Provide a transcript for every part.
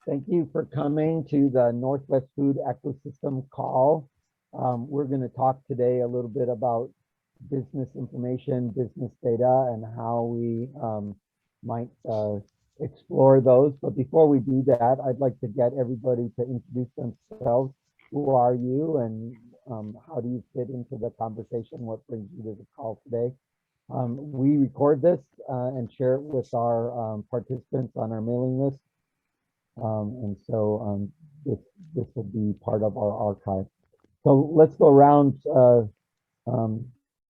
Thank you for coming to the Northwest Food Ecosystem Call. We're going to talk today a little bit about business information, business data, and how we might explore those. But before we do that, I'd like to get everybody to introduce themselves. Who are you, and how do you fit into the conversation? What brings you to the call today? We record this and share it with our participants on our mailing list. And so this will be part of our archive. So let's go around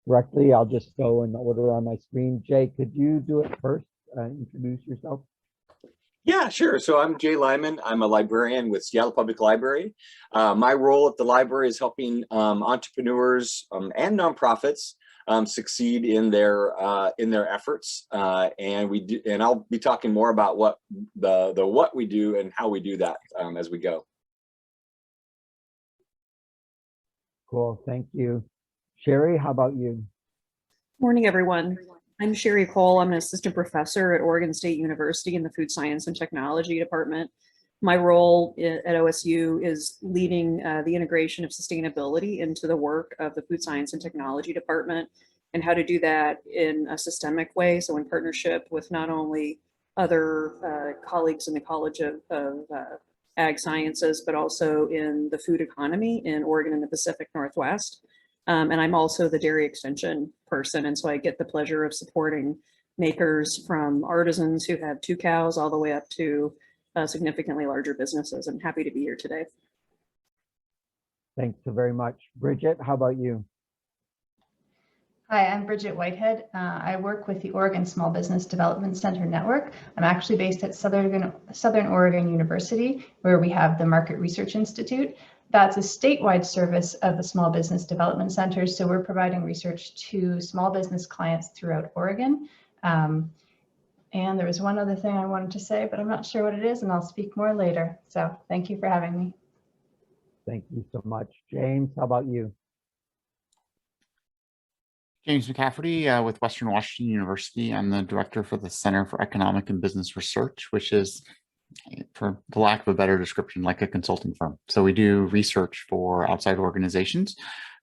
directly. I'll just go in order on my screen. Jay, could you do it first? Introduce yourself. Yeah, sure. So I'm Jay Lyman. I'm a librarian with Seattle Public Library. My role at the library is helping entrepreneurs and nonprofits succeed in their efforts, and I'll be talking more about what we do and how we do that as we go. Cool, thank you. Sherry, how about you? Morning, everyone. I'm Sherry Cole. I'm an assistant professor at Oregon State University in the Food Science and Technology Department. My role at OSU is leading the integration of sustainability into the work of the Food Science and Technology Department, and how to do that in a systemic way. So in partnership with not only other colleagues in the College of Ag Sciences, but also in the food economy in Oregon and the Pacific Northwest. And I'm also the dairy extension person. And so I get the pleasure of supporting makers from artisans who have 2 cows all the way up to significantly larger businesses. I'm happy to be here today. Thanks so very much. Bridget, how about you? Hi, I'm Bridget Whitehead. I work with the Oregon Small Business Development Center Network. I'm actually based at Southern Oregon University, where we have the Market Research Institute. That's a statewide service of the Small Business Development Center. So we're providing research to small business clients throughout Oregon. And there was one other thing I wanted to say, but I'm not sure what it is, and I'll speak more later. So thank you for having me. Thank you so much. James, how about you? James McCafferty with Western Washington University. I'm the director for the Center for Economic and Business Research, which is, for the lack of a better description, like a consulting firm. So we do research for outside organizations,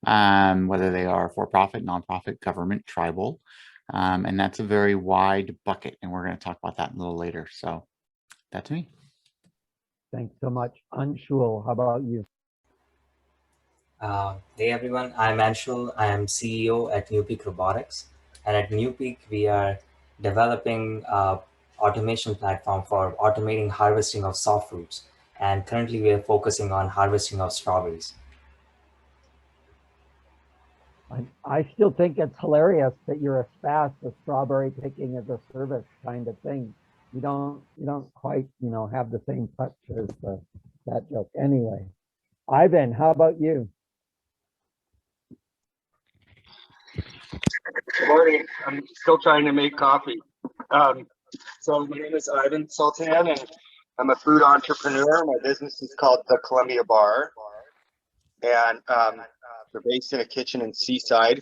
whether they are for-profit, nonprofit, government, tribal, and that's a very wide bucket. And we're going to talk about that a little later. So that's me. Thanks so much. Anshul, how about you? Hey everyone, I'm Anshul. I am CEO at New Peak Robotics, and at New Peak we are developing automation platform for automating harvesting of soft fruits, and currently we are focusing on harvesting of strawberries. I still think it's hilarious that you're as fast as strawberry picking as a service kind of thing. You don't quite have the same touch as that joke. Anyway, Ivan, how about you? Good morning. I'm still trying to make coffee. So my name is Ivan Sultan, and I'm a food entrepreneur. My business is called The Columbia Bar, and we're based in a kitchen in Seaside.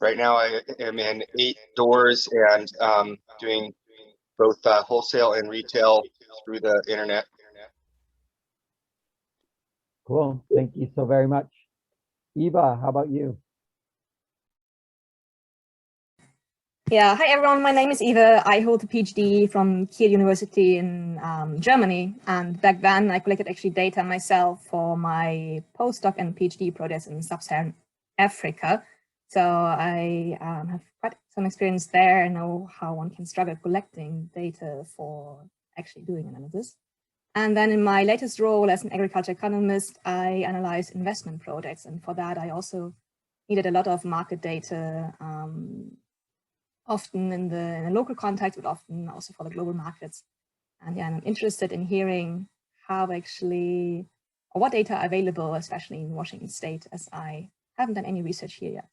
Right now I am in 8 doors and doing both wholesale and retail through the internet. Cool. Thank you so very much. Eva, how about you? Yeah, hi everyone, my name is Eva. I hold a PhD from Kiel University in Germany, and back then I collected actually data myself for my postdoc and PhD projects in sub-Saharan Africa. So I have quite some experience there and know how one can struggle collecting data for actually doing analysis. And then in my latest role as an agriculture economist, I analyze investment projects, and for that I also needed a lot of market data, often in the local context, but often also for the global markets. And yeah, I'm interested in hearing how actually, or what data are available, especially in Washington State, as I haven't done any research here yet.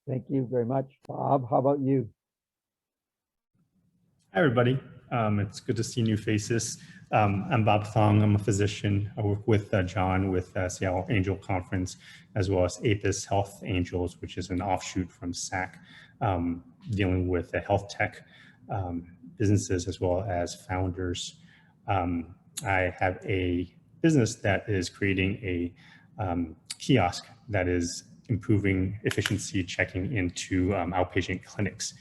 Thank you very much. Bob, how about you? Hi, everybody. It's good to see new faces. I'm Bob Thong. I'm a physician. I work with John with Seattle Angel Conference, as well as APIS Health Angels, which is an offshoot from SAC, dealing with health tech businesses as well as founders. I have a business that is creating a kiosk that is improving efficiency checking into outpatient clinics.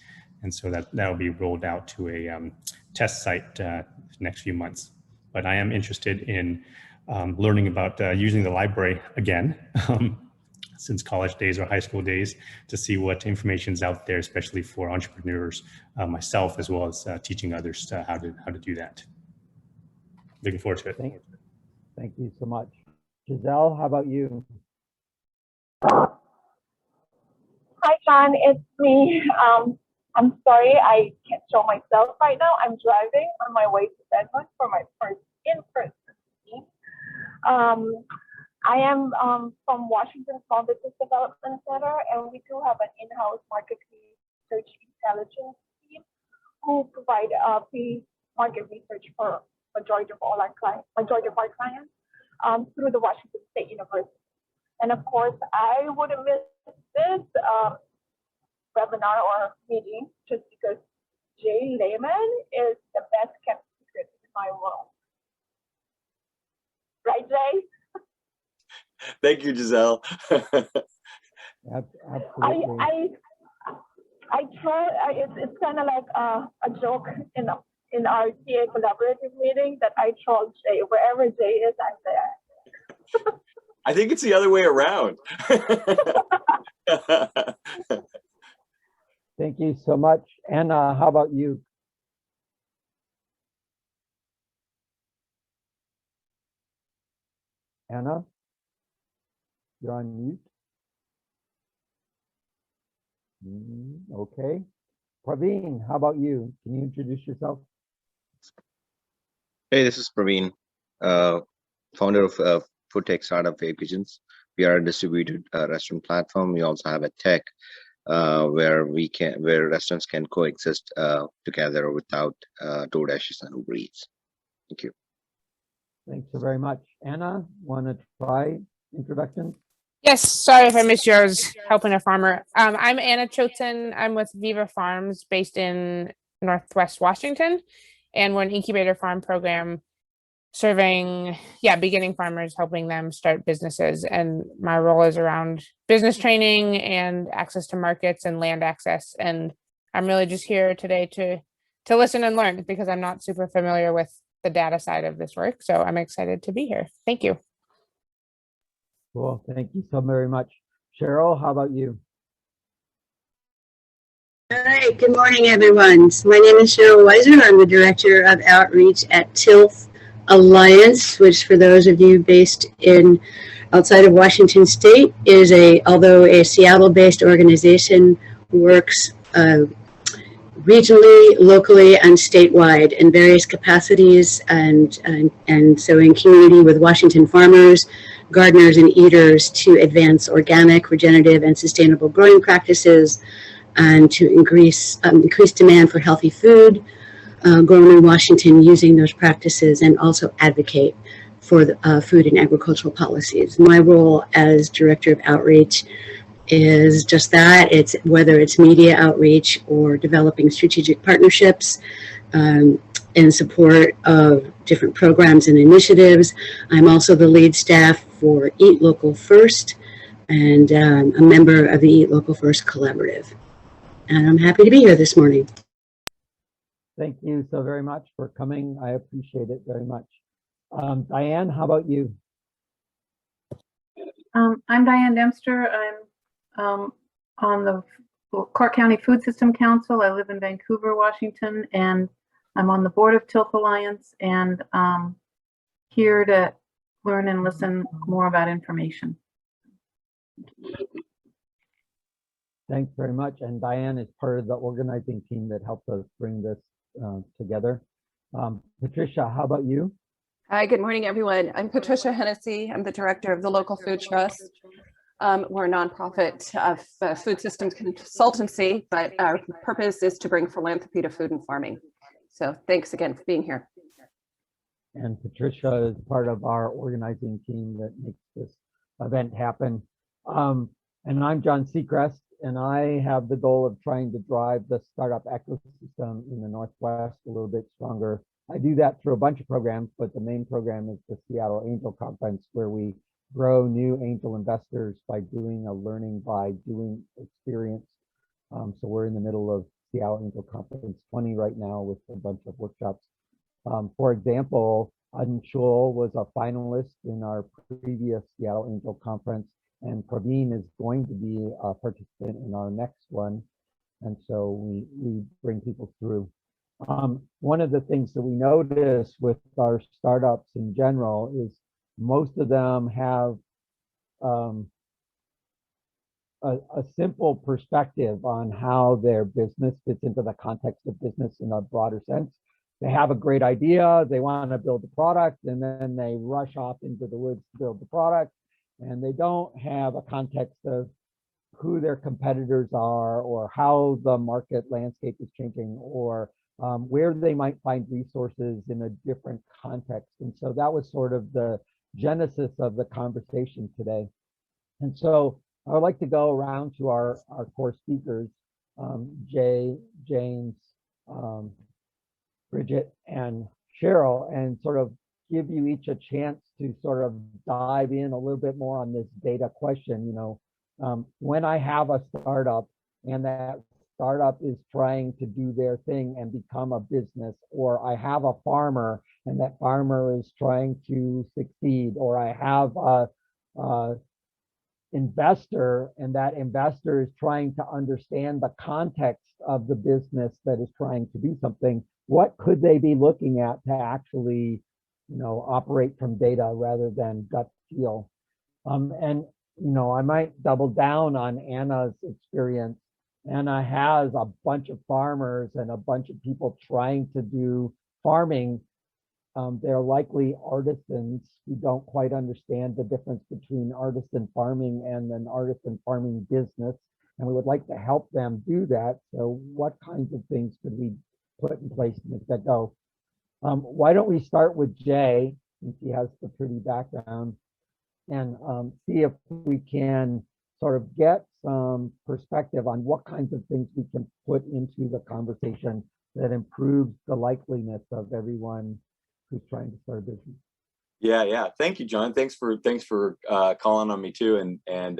And so that'll be rolled out to a test site next few months. But I am interested in learning about using the library again, since college days or high school days, to see what information is out there, especially for entrepreneurs, myself, as well as teaching others how to do that. Looking forward to it. Thank you so much. Giselle, how about you? Hi, John, it's me. I'm sorry I can't show myself right now. I'm driving on my way to Denver for my first in-person meeting. I am from Washington Small Business Development Center, and we do have an in-house market research intelligence team who provide free market research for majority of our clients through the Washington State University. And of course, I wouldn't miss this webinar or meeting just because Jay Lehman is the best kept secret in my world. Right, Jay? Thank you, Giselle. Absolutely. I try. It's kind of like a joke in our TA collaborative meeting that I troll Jay. Wherever Jay is, I'm there. I think it's the other way around. Thank you so much. Anna, how about you? Anna, you're on mute. Okay. Praveen, how about you? Can you introduce yourself? Hey, this is Praveen, founder of food tech startup FaveKitchens. We are a distributed restaurant platform. We also have a tech where restaurants can coexist together without DoorDashes and Uber Eats. Thank you. Thanks so very much. Anna, want to try introduction? Yes, sorry if I missed you. I was helping a farmer. I'm Anna Chotzen. I'm with Viva Farms based in Northwest Washington. And we're an incubator farm program serving, beginning farmers, helping them start businesses. And my role is around business training and access to markets and land access. And I'm really just here today to listen and learn because I'm not super familiar with the data side of this work. So I'm excited to be here. Thank you. Cool. Thank you so very much. Cheryl, how about you? All right. Good morning, everyone. So my name is Sheryl Wiser. I'm the Director of Outreach at TILF Alliance, which for those of you based outside of Washington State is although a Seattle-based organization, works regionally, locally, and statewide in various capacities, and so in community with Washington farmers, gardeners, and eaters to advance organic, regenerative, and sustainable growing practices, and to increase demand for healthy food grown in Washington using those practices, and also advocate for the food and agricultural policies. My role as Director of Outreach is just that. It's whether it's media outreach or developing strategic partnerships in support of different programs and initiatives. I'm also the lead staff for Eat Local First and a member of the Eat Local First Collaborative. And I'm happy to be here this morning. Thank you so very much for coming. I appreciate it very much. Diane, how about you? I'm Diane Dempster. I'm on the Clark County Food System Council. I live in Vancouver, Washington, and I'm on the board of TILF Alliance, and here to learn and listen more about information. Thanks very much. And Diane is part of the organizing team that helped us bring this together. Patricia, how about you? Hi, good morning, everyone. I'm Patricia Hennessy. I'm the director of the Local Food Trust. We're a nonprofit food systems consultancy, but our purpose is to bring philanthropy to food and farming. So thanks again for being here. And Patricia is part of our organizing team that makes this event happen. And I'm John Sechrest, and I have the goal of trying to drive the startup ecosystem in the Northwest a little bit stronger. I do that through a bunch of programs, but the main program is the Seattle Angel Conference, where we grow new angel investors by doing a learning by doing experience. So we're in the middle of Seattle Angel Conference 20 right now with a bunch of workshops. For example, Anshul was a finalist in our previous Seattle Angel Conference, and Praveen is going to be a participant in our next one. And so we bring people through. One of the things that we notice with our startups in general is most of them have a simple perspective on how their business fits into the context of business in a broader sense. They have a great idea, they want to build the product, and then they rush off into the woods to build the product, and they don't have a context of who their competitors are, or how the market landscape is changing, or where they might find resources in a different context. And so that was sort of the genesis of the conversation today. And so I would like to go around to our core speakers, Jay, James, Bridget, and Sheryl, and sort of give you each a chance to sort of dive in a little bit more on this data question. You know, when I have a startup and that startup is trying to do their thing and become a business, or I have a farmer and that farmer is trying to succeed, or I have a investor and that investor is trying to understand the context of the business that is trying to do something, what could they be looking at to actually, you know, operate from data rather than gut feel? And, you know, I might double down on Anna's experience. Anna has a bunch of farmers and a bunch of people trying to do farming. They're likely artisans who don't quite understand the difference between artisan farming and an artisan farming business. And we would like to help them do that. So what kinds of things could we put in place to make that go? Why don't we start with Jay, since he has the pretty background, and see if we can sort of get some perspective on what kinds of things we can put into the conversation that improves the likeliness of everyone who's trying to start a business. Yeah. Thank you, John. Thanks for calling on me too. And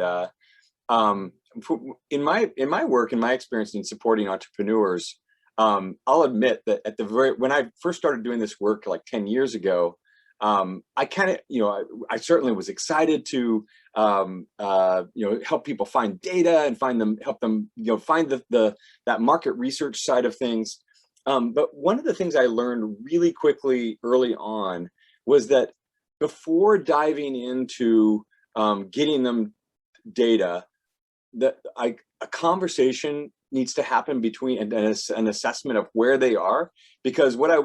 in my work, in my experience in supporting entrepreneurs, I'll admit that when I first started doing this work like 10 years ago, I kind of, you know, I certainly was excited to, you know, help people find data and help them, you know, find that market research side of things. But one of the things I learned really quickly early on was that before diving into getting them data, that a conversation needs to happen between an assessment of where they are, because what I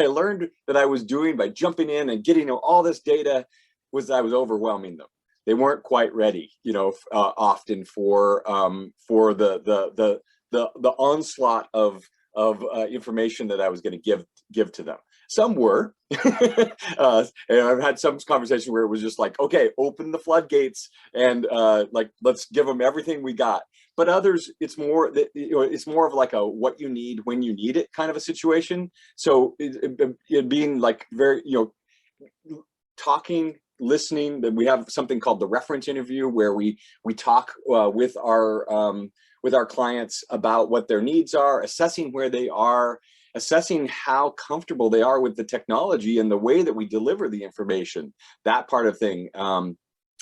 learned that I was doing by jumping in and getting all this data was that I was overwhelming them. They weren't quite ready, you know, often for the onslaught of information that I was going to give to them. Some were, and I've had some conversation where it was just like, okay, open the floodgates and like, let's give them everything we got. But others, it's more that, you know, it's more of like a what you need when you need it kind of a situation. So it being like very, you know, talking, listening. That we have something called the reference interview, where we talk with our clients about what their needs are, assessing where they are, assessing how comfortable they are with the technology and the way that we deliver the information, that part of thing.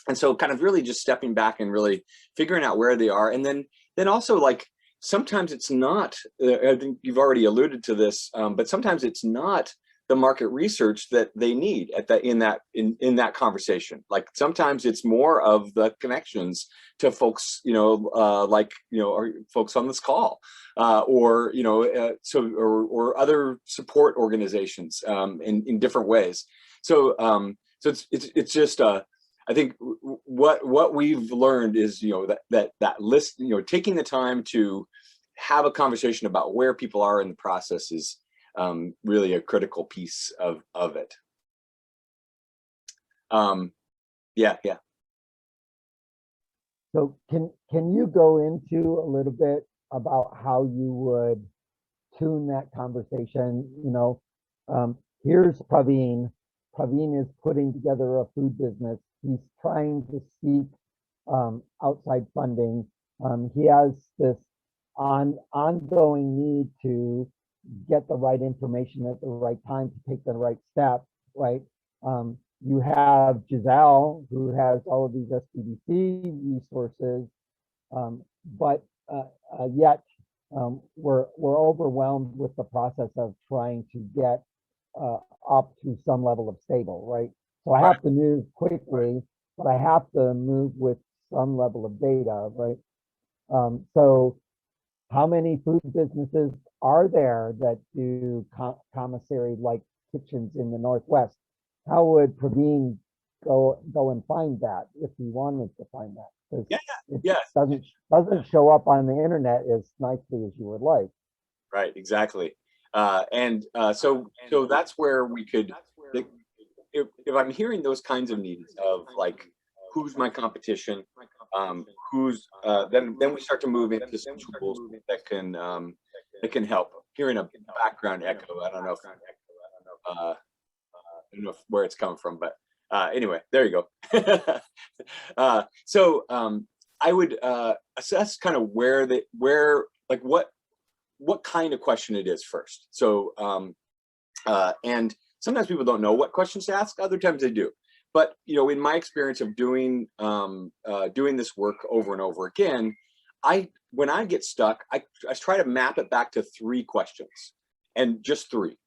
And so kind of really just stepping back and really figuring out where they are. And then also, like, sometimes it's not, I think you've already alluded to this, but sometimes it's not the market research that they need in that conversation. Like, sometimes it's more of the connections to folks, you know, like, you know, or folks on this call, or, you know, or other support organizations in different ways. So it's just I think what we've learned is, you know, that list, you know, taking the time to have a conversation about where people are in the process is really a critical piece of it. Yeah. So can you go into a little bit about how you would tune that conversation? You know, here's Praveen. Praveen is putting together a food business. He's trying to seek outside funding. He has this ongoing need to get the right information at the right time to take the right step, right? You have Giselle, who has all of these SBDC resources, but yet we're overwhelmed with the process of trying to get up to some level of stable, right? So I have to move quickly, but I have to move with some level of data, right? So how many food businesses are there that do commissary-like kitchens in the Northwest? How would Praveen go and find that if he wanted to find that? Because it doesn't show up on the internet as nicely as you would like. Right, exactly. So that's where we could, if I'm hearing those kinds of needs of like, who's my competition, then we start to move into some tools that can help. Hearing a background echo, I don't know where it's coming from, but anyway, there you go. I would assess kind of what kind of question it is first. So and sometimes people don't know what questions to ask, other times they do. But you know, in my experience of doing this work over and over again, when I get stuck, I try to map it back to 3 questions, and just 3,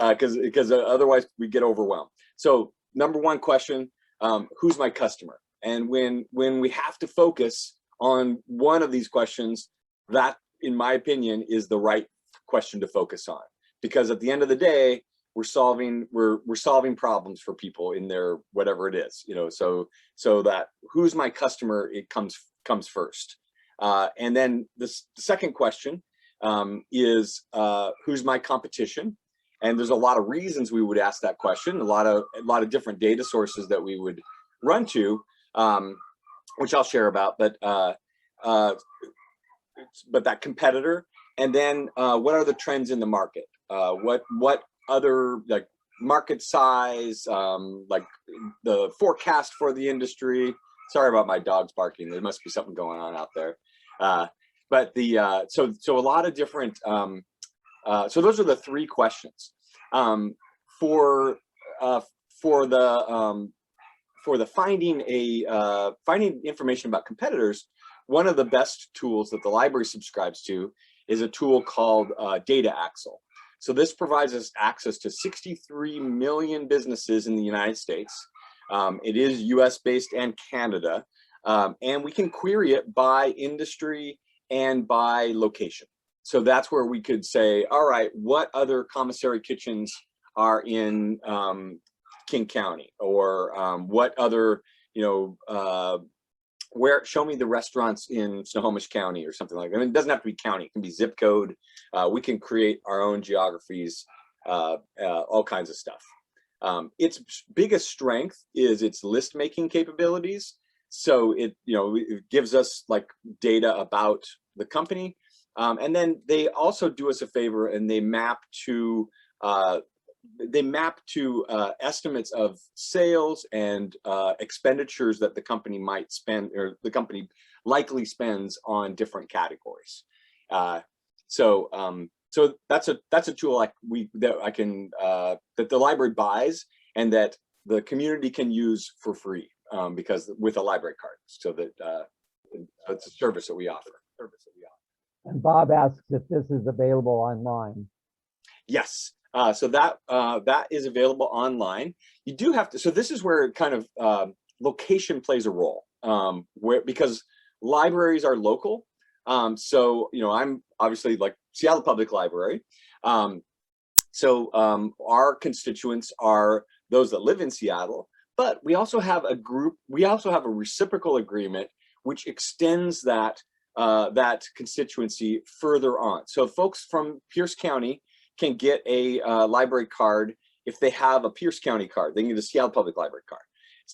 because otherwise we get overwhelmed. So number 1 question, who's my customer? And when we have to focus on one of these questions, that, in my opinion, is the right question to focus on, because at the end of the day, we're solving problems for people in their whatever it is, you know. So that who's my customer, it comes first, and then the second question is who's my competition? And there's a lot of reasons we would ask that question, a lot of different data sources that we would run to, which I'll share about, but that competitor. And then what are the trends in the market? What other, like, market size, like the forecast for the industry. Sorry about my dogs barking. There must be something going on out there. But so a lot of different. So those are the 3 questions. For the finding information about competitors, one of the best tools that the library subscribes to is a tool called Data Axle. So this provides us access to 63 million businesses in the United States. It is US based and Canada, and we can query it by industry and by location. So that's where we could say, all right, what other commissary kitchens are in King County, or what other, show me the restaurants in Snohomish County or something like that. I mean, it doesn't have to be county, it can be zip code. We can create our own geographies, all kinds of stuff. Its biggest strength is its list making capabilities. So it gives us like data about the company. And then they also do us a favor, and they map to estimates of sales and expenditures that the company might spend, or the company likely spends on different categories. So that's a tool that the library buys and that the community can use for free, because with a library card. So that it's a service that we offer. And Bob asks if this is available online. Yes. So that is available online. You do have to. So this is where kind of location plays a role, because libraries are local. So I'm obviously like Seattle Public Library. So our constituents are those that live in Seattle, but we also have a group. We also have a reciprocal agreement which extends that constituency further on. So folks from Pierce County can get a library card if they have a Pierce County card. They can get a Seattle Public Library card,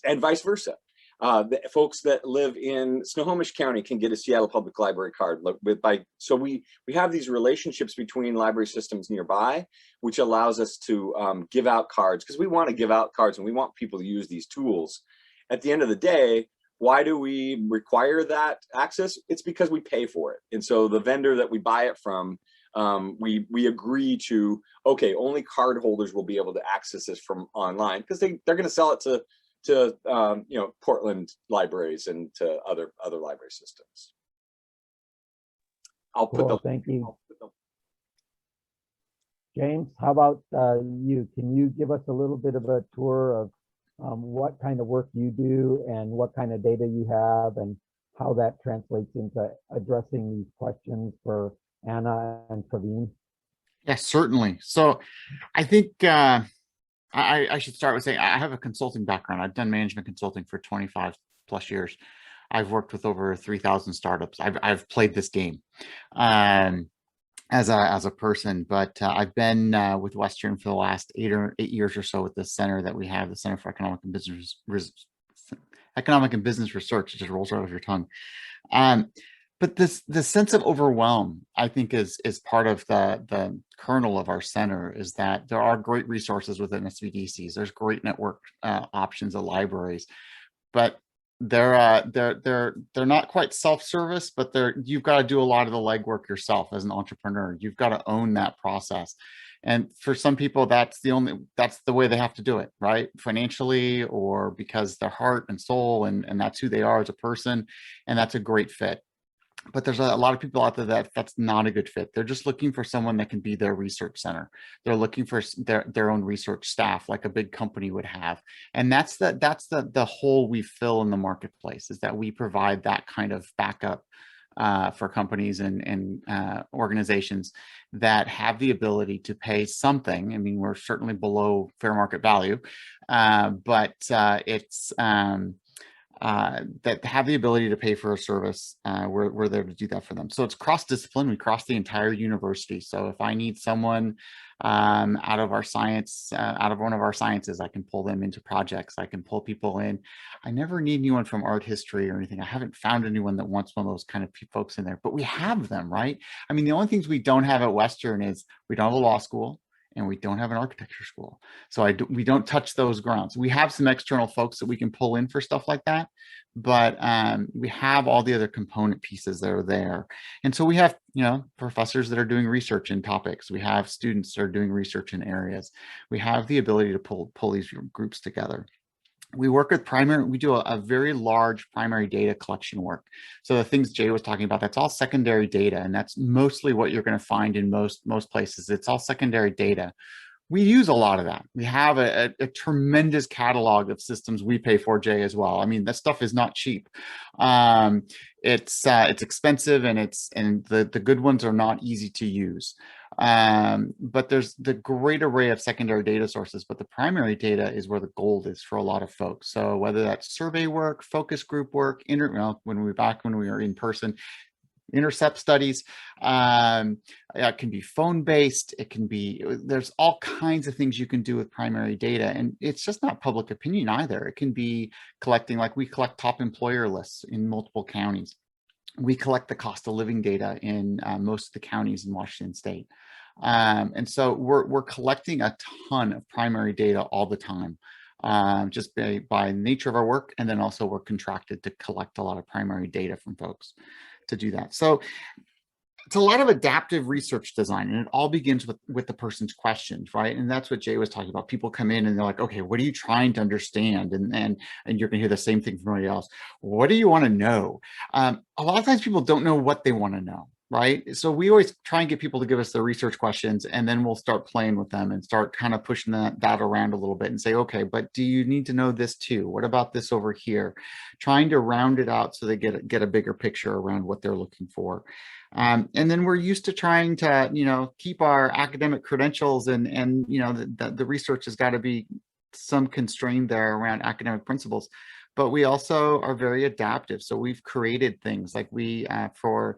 and vice versa. The folks that live in Snohomish County can get a Seattle Public Library card. So we have these relationships between library systems nearby, which allows us to give out cards, because we want to give out cards and we want people to use these tools. At the end of the day, why do we require that access? It's because we pay for it. And so the vendor that we buy it from, we agree to, okay, only card holders will be able to access this from online, because they're going to sell it to you know, Portland libraries and to other library systems. I'll put Cool, thank you. James, how about you? Can you give us a little bit of a tour of what kind of work you do and what kind of data you have and how that translates into addressing these questions for Anna and Praveen? Yes, certainly. So I think I should start with saying I have a consulting background. I've done management consulting for 25 plus years. I've worked with over 3,000 startups. I've played this game as a person, but I've been with Western for the last 8 years or so with the center that we have, the Center for Economic and Business Research. It just rolls right off your tongue. But the sense of overwhelm, I think, is part of the kernel of our center, is that there are great resources within SBDCs. There's great network options of libraries, but they're not quite self-service, but you've got to do a lot of the legwork yourself as an entrepreneur. You've got to own that process. And for some people, that's the way they have to do it, right? Financially, or because their heart and soul, and that's who they are as a person, and that's a great fit. But there's a lot of people out there that's not a good fit. They're just looking for someone that can be their research center. They're looking for their own research staff, like a big company would have. And that's the hole we fill in the marketplace, is that we provide that kind of backup for companies and organizations that have the ability to pay something. I mean, we're certainly below fair market value, but it's that have the ability to pay for a service. We're there to do that for them. So it's cross-discipline. We cross the entire university. So if I need someone out of our science, out of one of our sciences, I can pull them into projects. I can pull people in. I never need anyone from art history or anything. I haven't found anyone that wants one of those kind of folks in there, but we have them, right? I mean, the only things we don't have at Western is we don't have a law school, and we don't have an architecture school. So we don't touch those grounds. We have some external folks that we can pull in for stuff like that, but we have all the other component pieces that are there. And so we have, you know, professors that are doing research in topics. We have students that are doing research in areas. We have the ability to pull these groups together. We work with we do a very large primary data collection work. So the things Jay was talking about, that's all secondary data, and that's mostly what you're going to find in most places. It's all secondary data. We use a lot of that. We have a tremendous catalog of systems we pay for, Jay, as well. I mean, that stuff is not cheap. It's expensive, and the good ones are not easy to use. But there's the great array of secondary data sources, but the primary data is where the gold is for a lot of folks. So whether that's survey work, focus group work, when we were in person, intercept studies, it can be phone-based, there's all kinds of things you can do with primary data, and it's just not public opinion either. It can be collecting, like we collect top employer lists in multiple counties. We collect the cost of living data in most of the counties in Washington State. And so we're collecting a ton of primary data all the time, just by nature of our work. And then also we're contracted to collect a lot of primary data from folks to do that. So it's a lot of adaptive research design, and it all begins with the person's questions, right? And that's what Jay was talking about. People come in and they're like, okay, what are you trying to understand? And you're gonna hear the same thing from everybody else. What do you want to know? A lot of times people don't know what they want to know, right? So we always try and get people to give us the research questions, and then we'll start playing with them and start kind of pushing that around a little bit and say, okay, but do you need to know this too? What about this over here? Trying to round it out so they get a bigger picture around what they're looking for. And then we're used to trying to, you know, keep our academic credentials, and you know, the research has got to be some constraint there around academic principles, but we also are very adaptive. So we've created things like for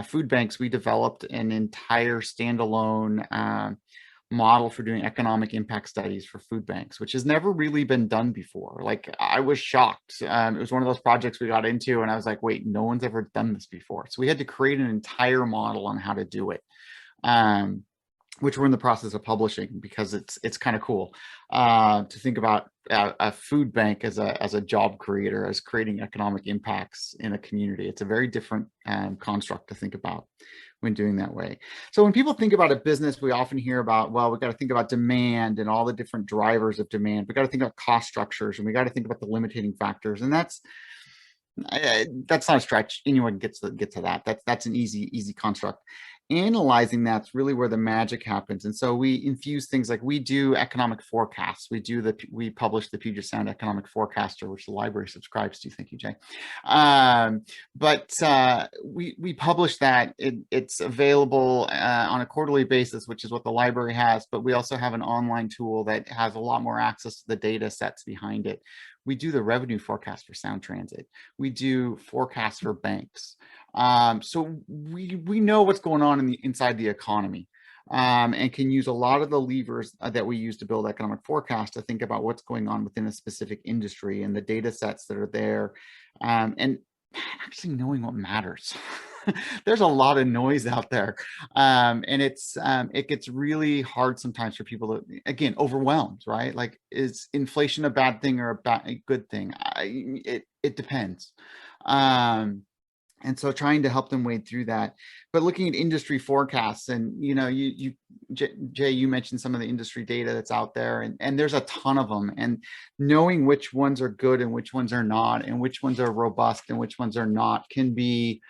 food banks, we developed an entire standalone model for doing economic impact studies for food banks, which has never really been done before. Like, I was shocked. It was one of those projects we got into and I was like, wait, no one's ever done this before. So we had to create an entire model on how to do it. Which we're in the process of publishing because it's kind of cool to think about a food bank as a job creator, as creating economic impacts in a community. It's a very different construct to think about when doing that way. So when people think about a business, we often hear about, well, we got to think about demand and all the different drivers of demand. We got to think about cost structures and we got to think about the limiting factors. And that's not a stretch. Anyone gets to that. That's an easy construct. Analyzing that's really where the magic happens. And so we infuse things like we do economic forecasts. We publish the Puget Sound Economic Forecaster, which the library subscribes to. Thank you, Jay. We publish that. It's available on a quarterly basis, which is what the library has. But we also have an online tool that has a lot more access to the data sets behind it. We do the revenue forecast for Sound Transit. We do forecasts for banks. So we know what's going on inside the economy and can use a lot of the levers that we use to build economic forecast to think about what's going on within a specific industry and the data sets that are there, and actually knowing what matters. There's a lot of noise out there, and it gets really hard sometimes for people to, again, overwhelmed, right? Like, is inflation a bad thing or a good thing? It depends. And so trying to help them wade through that, but looking at industry forecasts, and Jay, you mentioned some of the industry data that's out there, and there's a ton of them, and knowing which ones are good and which ones are not, and which ones are robust and which ones are not, can be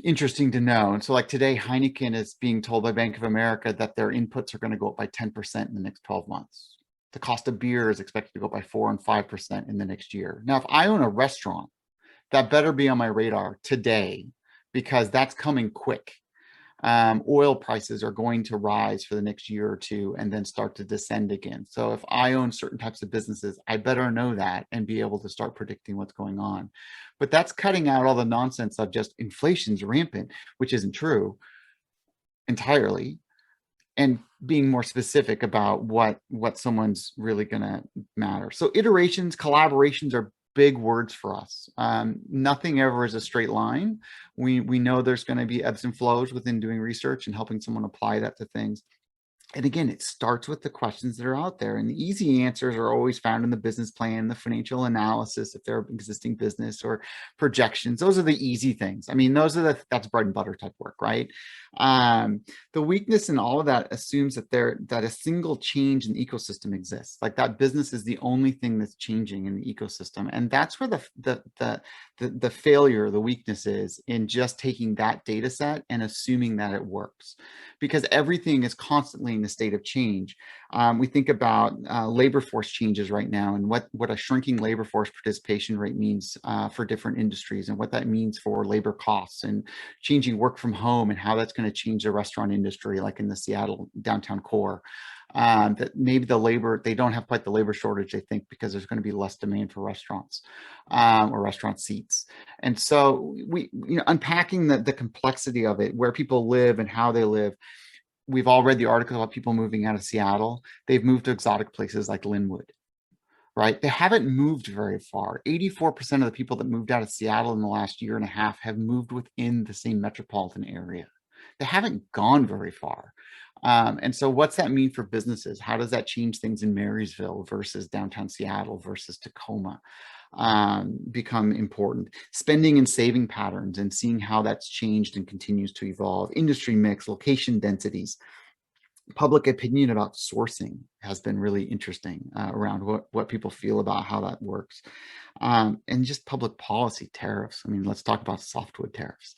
interesting to know. And so like today, Heineken is being told by Bank of America that their inputs are going to go up by 10% in the next 12 months. The cost of beer is expected to go up by 4 and 5% in the next year. Now, if I own a restaurant, that better be on my radar today, because that's coming quick. Oil prices are going to rise for the next year or two and then start to descend again. So if I own certain types of businesses, I better know that and be able to start predicting what's going on. But that's cutting out all the nonsense of just inflation's rampant, which isn't true entirely, and being more specific about what someone's really going to matter. So iterations, collaborations are big words for us. Nothing ever is a straight line. We know there's going to be ebbs and flows within doing research and helping someone apply that to things. And again, it starts with the questions that are out there, and the easy answers are always found in the business plan, the financial analysis, if they're existing business, or projections. Those are the easy things. I mean, that's bread and butter type work, right? The weakness in all of that assumes that a single change in the ecosystem exists. Like, that business is the only thing that's changing in the ecosystem, and that's where the failure, the weakness is in just taking that data set and assuming that it works, because everything is constantly in a state of change. We think about labor force changes right now, and what a shrinking labor force participation rate means for different industries, and what that means for labor costs, and changing work from home, and how that's going to change the restaurant industry, like in the Seattle downtown core. That maybe they don't have quite the labor shortage, they think, because there's going to be less demand for restaurants or restaurant seats. And so unpacking the complexity of it, where people live and how they live. We've all read the article about people moving out of Seattle. They've moved to exotic places like Linwood, right? They haven't moved very far. 84% of the people that moved out of Seattle in the last year and a half have moved within the same metropolitan area. They haven't gone very far. And so what's that mean for businesses? How does that change things in Marysville versus downtown Seattle versus Tacoma? Become important. Spending and saving patterns, and seeing how that's changed and continues to evolve. Industry mix, location densities. Public opinion about sourcing has been really interesting around what people feel about how that works. And just public policy, tariffs. I mean, let's talk about softwood tariffs.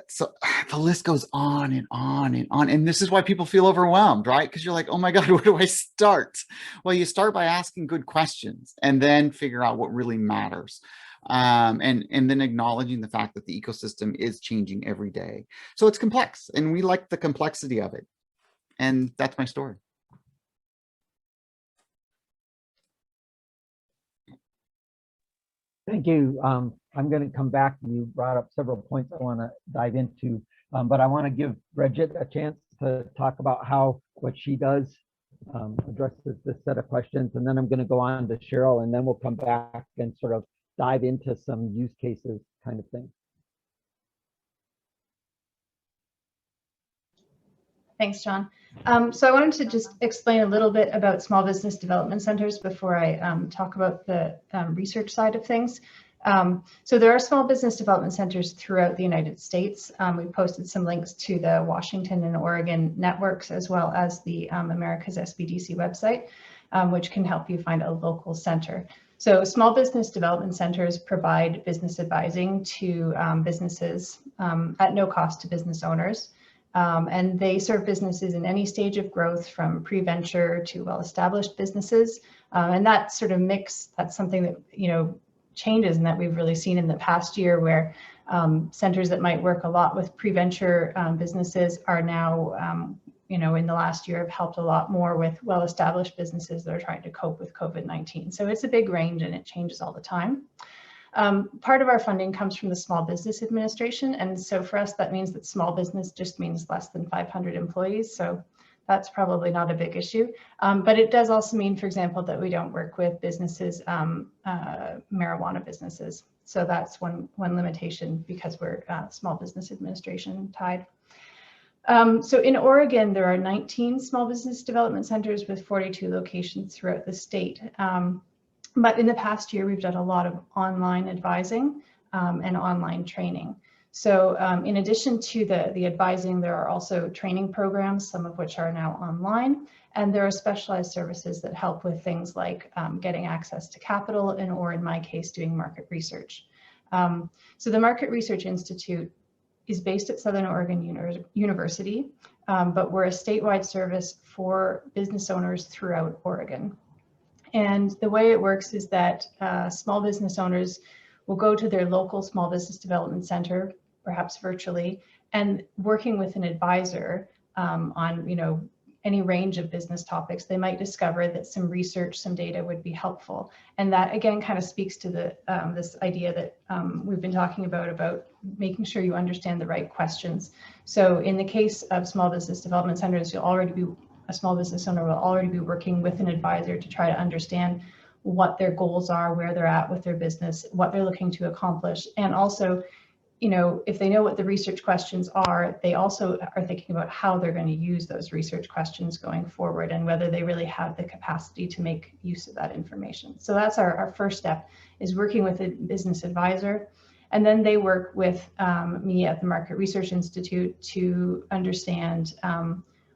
So the list goes on and on and on. And this is why people feel overwhelmed, right? Because you're like, oh my God, where do I start? Well, you start by asking good questions and then figure out what really matters. And then acknowledging the fact that the ecosystem is changing every day. So it's complex, and we like the complexity of it. And that's my story. Thank you. I'm going to come back. You brought up several points I want to dive into. But I want to give Bridget a chance to talk about how what she does addresses this set of questions. And then I'm going to go on to Sheryl, and then we'll come back and sort of dive into some use cases kind of thing. Thanks, John. So I wanted to just explain a little bit about small business development centers before I talk about the research side of things. So there are small business development centers throughout the United States. We posted some links to the Washington and Oregon networks, as well as the America's SBDC website, which can help you find a local center. So small business development centers provide business advising to businesses at no cost to business owners. And they serve businesses in any stage of growth, from pre-venture to well-established businesses. And that sort of mix, that's something that, you know, changes and that we've really seen in the past year, where centers that might work a lot with pre-venture businesses are now, you know, in the last year have helped a lot more with well-established businesses that are trying to cope with COVID-19. So it's a big range and it changes all the time. Part of our funding comes from the Small Business Administration. And so for us, that means that small business just means less than 500 employees. So that's probably not a big issue. But it does also mean, for example, that we don't work with businesses, marijuana businesses. So that's one limitation, because we're Small Business Administration tied. So in Oregon, there are 19 small business development centers with 42 locations throughout the state. But in the past year, we've done a lot of online advising and online training. So in addition to the advising, there are also training programs, some of which are now online. And there are specialized services that help with things like getting access to capital, and, or in my case, doing market research. So the Market Research Institute is based at Southern Oregon University, but we're a statewide service for business owners throughout Oregon. And the way it works is that small business owners will go to their local small business development center, perhaps virtually, and working with an advisor on, you know, any range of business topics, they might discover that some research, some data would be helpful. And that again kind of speaks to the this idea that we've been talking about making sure you understand the right questions. So in the case of small business development centers, a small business owner will already be working with an advisor to try to understand what their goals are, where they're at with their business, what they're looking to accomplish. And also, you know, if they know what the research questions are, they also are thinking about how they're going to use those research questions going forward, and whether they really have the capacity to make use of that information. So that's our first step, is working with a business advisor. And then they work with me at the Market Research Institute to understand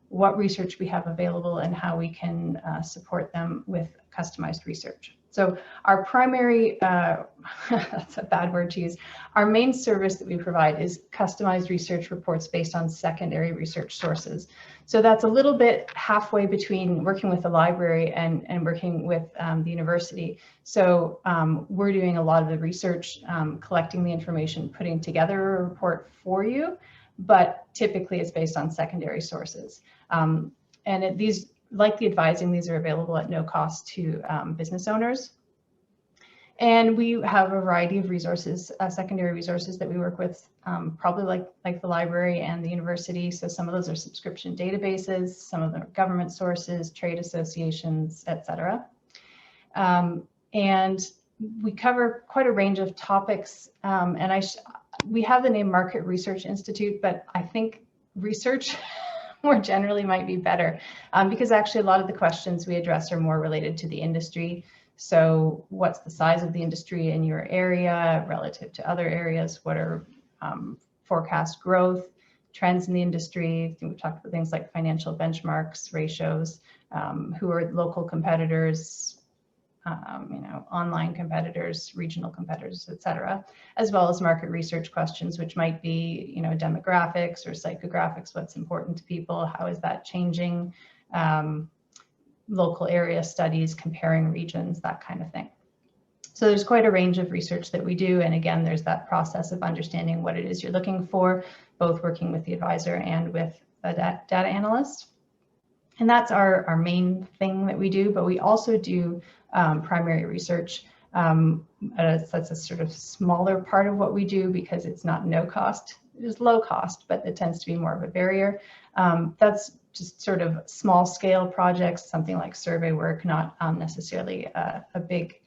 what research we have available and how we can support them with customized research. So our primary, that's a bad word to use, our main service that we provide is customized research reports based on secondary research sources. So that's a little bit halfway between working with the library and working with the university. So we're doing a lot of the research, collecting the information, putting together a report for you, but typically it's based on secondary sources. And these, like the advising, these are available at no cost to business owners. And we have a variety of resources, secondary resources that we work with, probably like the library and the university. So some of those are subscription databases, some of them are government sources, trade associations, etc. And we cover quite a range of topics. And we have the name Market Research Institute, but I think research more generally might be better, because actually a lot of the questions we address are more related to the industry. So what's the size of the industry in your area relative to other areas? What are forecast growth, trends in the industry? We talked about things like financial benchmarks, ratios, who are local competitors, you know, online competitors, regional competitors, et cetera, as well as market research questions, which might be, you know, demographics or psychographics, what's important to people, how is that changing, local area studies, comparing regions, that kind of thing. So there's quite a range of research that we do. And again, there's that process of understanding what it is you're looking for, both working with the advisor and with a data analyst. And that's our main thing that we do, but we also do primary research. That's a sort of smaller part of what we do because it's not no cost is low cost, but it tends to be more of a barrier. That's just sort of small scale projects, something like survey work, not necessarily a big,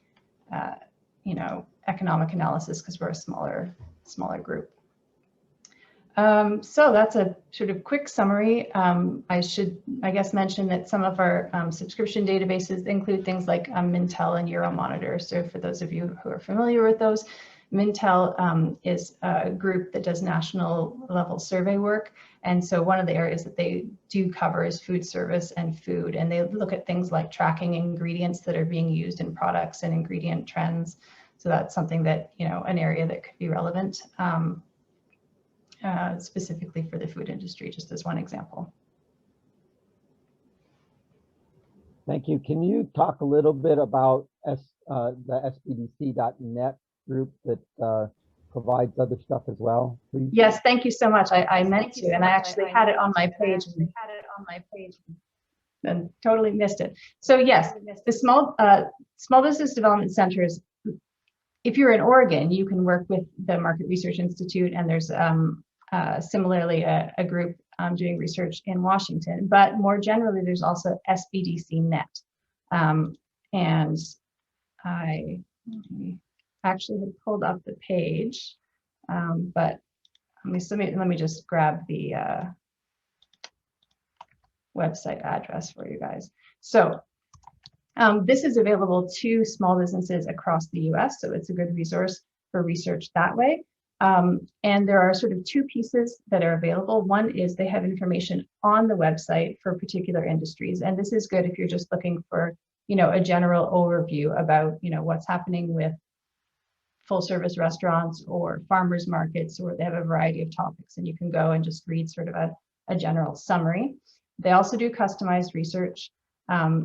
you know, economic analysis because we're a smaller group. So that's a sort of quick summary. I should, I guess, mention that some of our subscription databases include things like Mintel and Euromonitor. So for those of you who are familiar with those, Mintel is a group that does national level survey work. And so one of the areas that they do cover is food service and food. And they look at things like tracking ingredients that are being used in products and ingredient trends. So that's something that, you know, an area that could be relevant. Specifically for the food industry, just as one example. Thank you. Can you talk a little bit about the SBDC.net group that provides other stuff as well, please? Yes, thank you so much. I meant to, and I actually had it on my page and totally missed it. So yes, the small business development centers, if you're in Oregon, you can work with the Market Research Institute, and there's similarly a group doing research in Washington, but more generally, there's also SBDC Net. And I actually had pulled up the page, but let me just grab the website address for you guys. So this is available to small businesses across the US, so it's a good resource for research that way. And there are sort of two pieces that are available. One is they have information on the website for particular industries. And this is good if you're just looking for, you know, a general overview about, you know, what's happening with full service restaurants or farmers markets, or they have a variety of topics, and you can go and just read sort of a general summary. They also do customized research.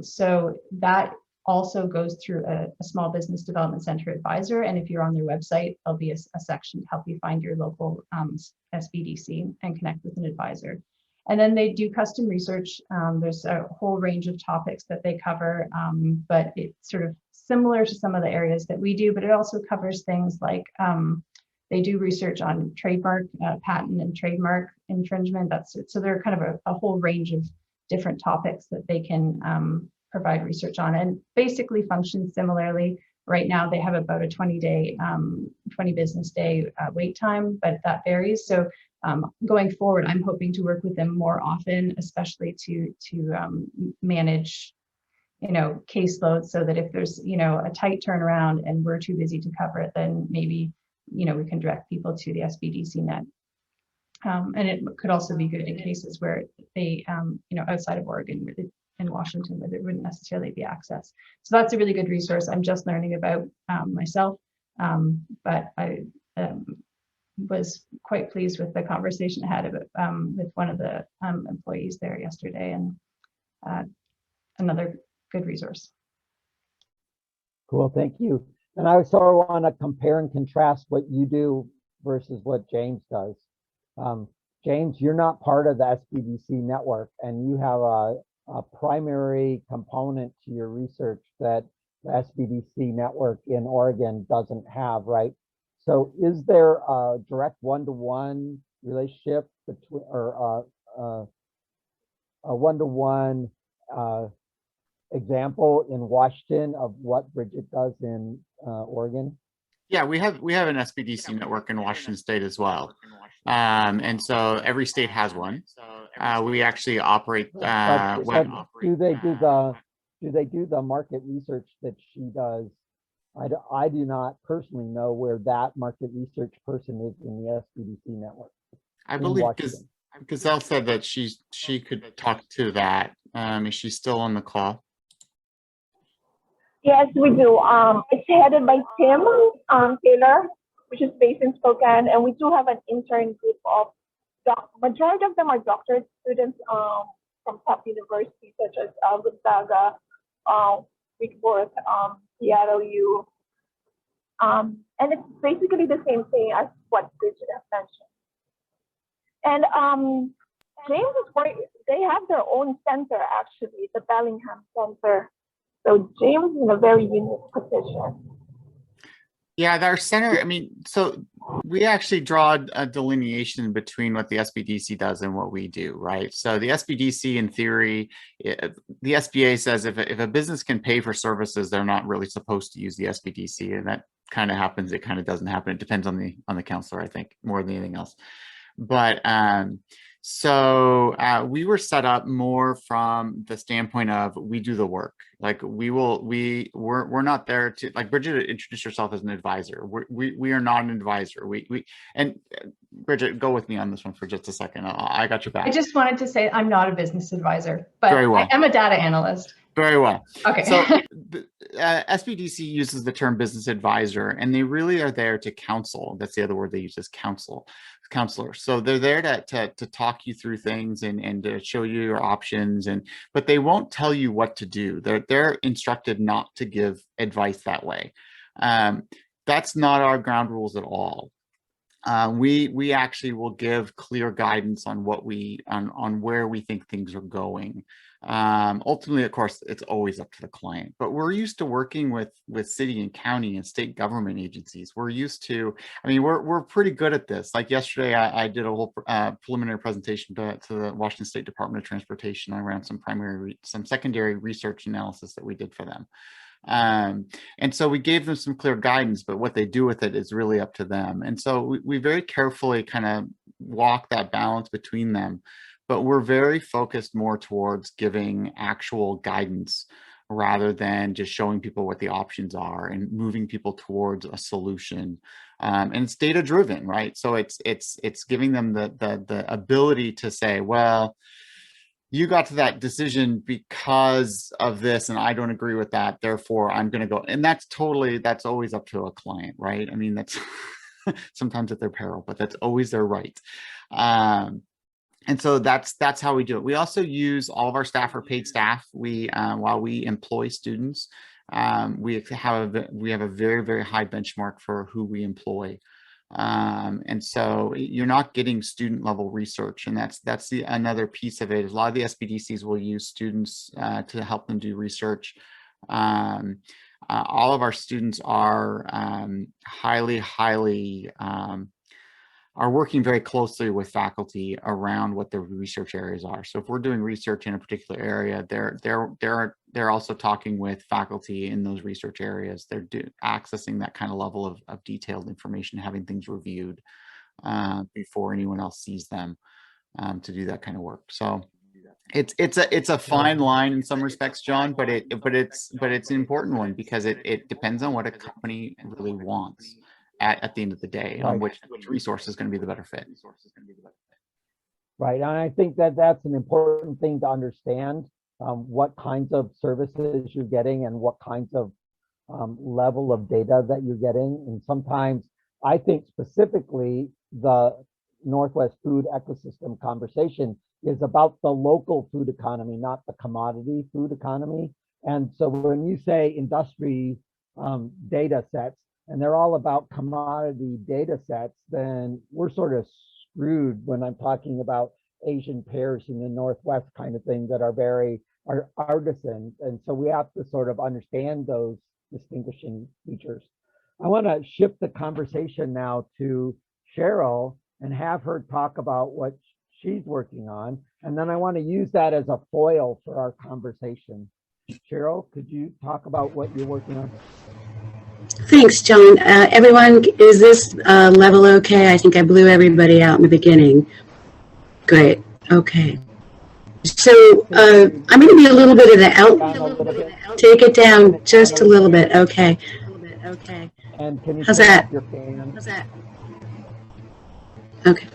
So that also goes through a small business development center advisor. And if you're on their website, there'll be a section to help you find your local SBDC and connect with an advisor. And then they do custom research. There's a whole range of topics that they cover, but it's sort of similar to some of the areas that we do, but it also covers things like they do research on trademark, patent and trademark infringement. So they're kind of a whole range of different topics that they can provide research on, and basically function similarly. Right now they have about a 20 business day wait time, but that varies. So going forward, I'm hoping to work with them more often, especially to manage, you know, caseloads, so that if there's, you know, a tight turnaround and we're too busy to cover it, then maybe, you know, we can direct people to the SBDC Net. And it could also be good in cases where they, you know, outside of Oregon, where in Washington, where there wouldn't necessarily be access. So that's a really good resource. I'm just learning about myself, but I was quite pleased with the conversation I had about, with one of the employees there yesterday, and another good resource. Cool, thank you. And I sort of want to compare and contrast what you do versus what James does. James, you're not part of the SBDC network, and you have a primary component to your research that the SBDC network in Oregon doesn't have, right? So is there a direct one-to-one relationship between, or a one-to-one example in Washington of what Bridget does in Oregon? Yeah, we have an SBDC network in Washington State as well, and so every state has one. We actually operate. Do they do the market research that she does? I do not personally know where that market research person is in the SBDC network. I believe Gazelle said that she could talk to that. Is she still on the call? Yes, we do. It's headed by Tim Taylor, which is based in Spokane, and we do have an intern group of majority of them are doctorate students from top universities such as Gonzaga, Whitworth, Seattle U. And it's basically the same thing as what Bridget has mentioned. And James is they have their own center, actually, the Bellingham Center. So James is in a very unique position. Yeah, our center, I mean, so we actually draw a delineation between what the SBDC does and what we do, right? So the SBDC, in theory, the SBA says if a business can pay for services, they're not really supposed to use the SBDC, and that kind of happens. It kind of doesn't happen. It depends on the counselor, I think, more than anything else. But so we were set up more from the standpoint of we do the work. Like we're not there to, like, Bridget introduced herself as an advisor. We are not an advisor. And Bridget, go with me on this one for just a second. I got your back. I just wanted to say I'm not a business advisor, but Very well. I am a data analyst. Very well. Okay. So SBDC uses the term business advisor, and they really are there to counsel. That's the other word they use, is counselor. So they're there to talk you through things and to show you your options, but they won't tell you what to do. They're instructed not to give advice that way. That's not our ground rules at all. We actually will give clear guidance on on where we think things are going. Ultimately, of course, it's always up to the client, but we're used to working with city and county and state government agencies. We're used to, I mean, we're pretty good at this. Like yesterday, I did a whole preliminary presentation to the Washington State Department of Transportation around some secondary research analysis that we did for them. And so we gave them some clear guidance, but what they do with it is really up to them. And so we very carefully kind of walk that balance between them, but we're very focused more towards giving actual guidance rather than just showing people what the options are and moving people towards a solution. And it's data driven, right? So it's giving them the ability to say, well, you got to that decision because of this, and I don't agree with that, therefore I'm going to go. And that's always up to a client, right? I mean, that's sometimes at their peril, but that's always their right. And so that's how we do it. We also use, all of our staff are paid staff. While we employ students, we have a very, very high benchmark for who we employ. And so you're not getting student level research, and that's another piece of it. A lot of the SBDCs will use students to help them do research. All of our students are are working very closely with faculty around what their research areas are. So if we're doing research in a particular area, they're also talking with faculty in those research areas. They're accessing that kind of level of detailed information, having things reviewed before anyone else sees them to do that kind of work. So it's a fine line in some respects, John, but it's an important one because it depends on what a company really wants at the end of the day, on which resource is going to be the better fit. Right, and I think that's an important thing to understand, what kinds of services you're getting and what kinds of level of data that you're getting. And sometimes I think specifically the Northwest food ecosystem conversation is about the local food economy, not the commodity food economy. And so when you say industry data sets, and they're all about commodity data sets, then we're sort of screwed when I'm talking about Asian pears in the Northwest kind of thing that are artisan. And so we have to sort of understand those distinguishing features. I want to shift the conversation now to Sheryl and have her talk about what she's working on. And then I want to use that as a foil for our conversation. Sheryl, could you talk about what you're working on? Thanks, John. Everyone, is this level okay? I think I blew everybody out in the beginning. Great. Okay. So I'm going to be a little bit of the out. Take it down just a little bit. Okay. And can you How's that? your fan? How's that? Okay.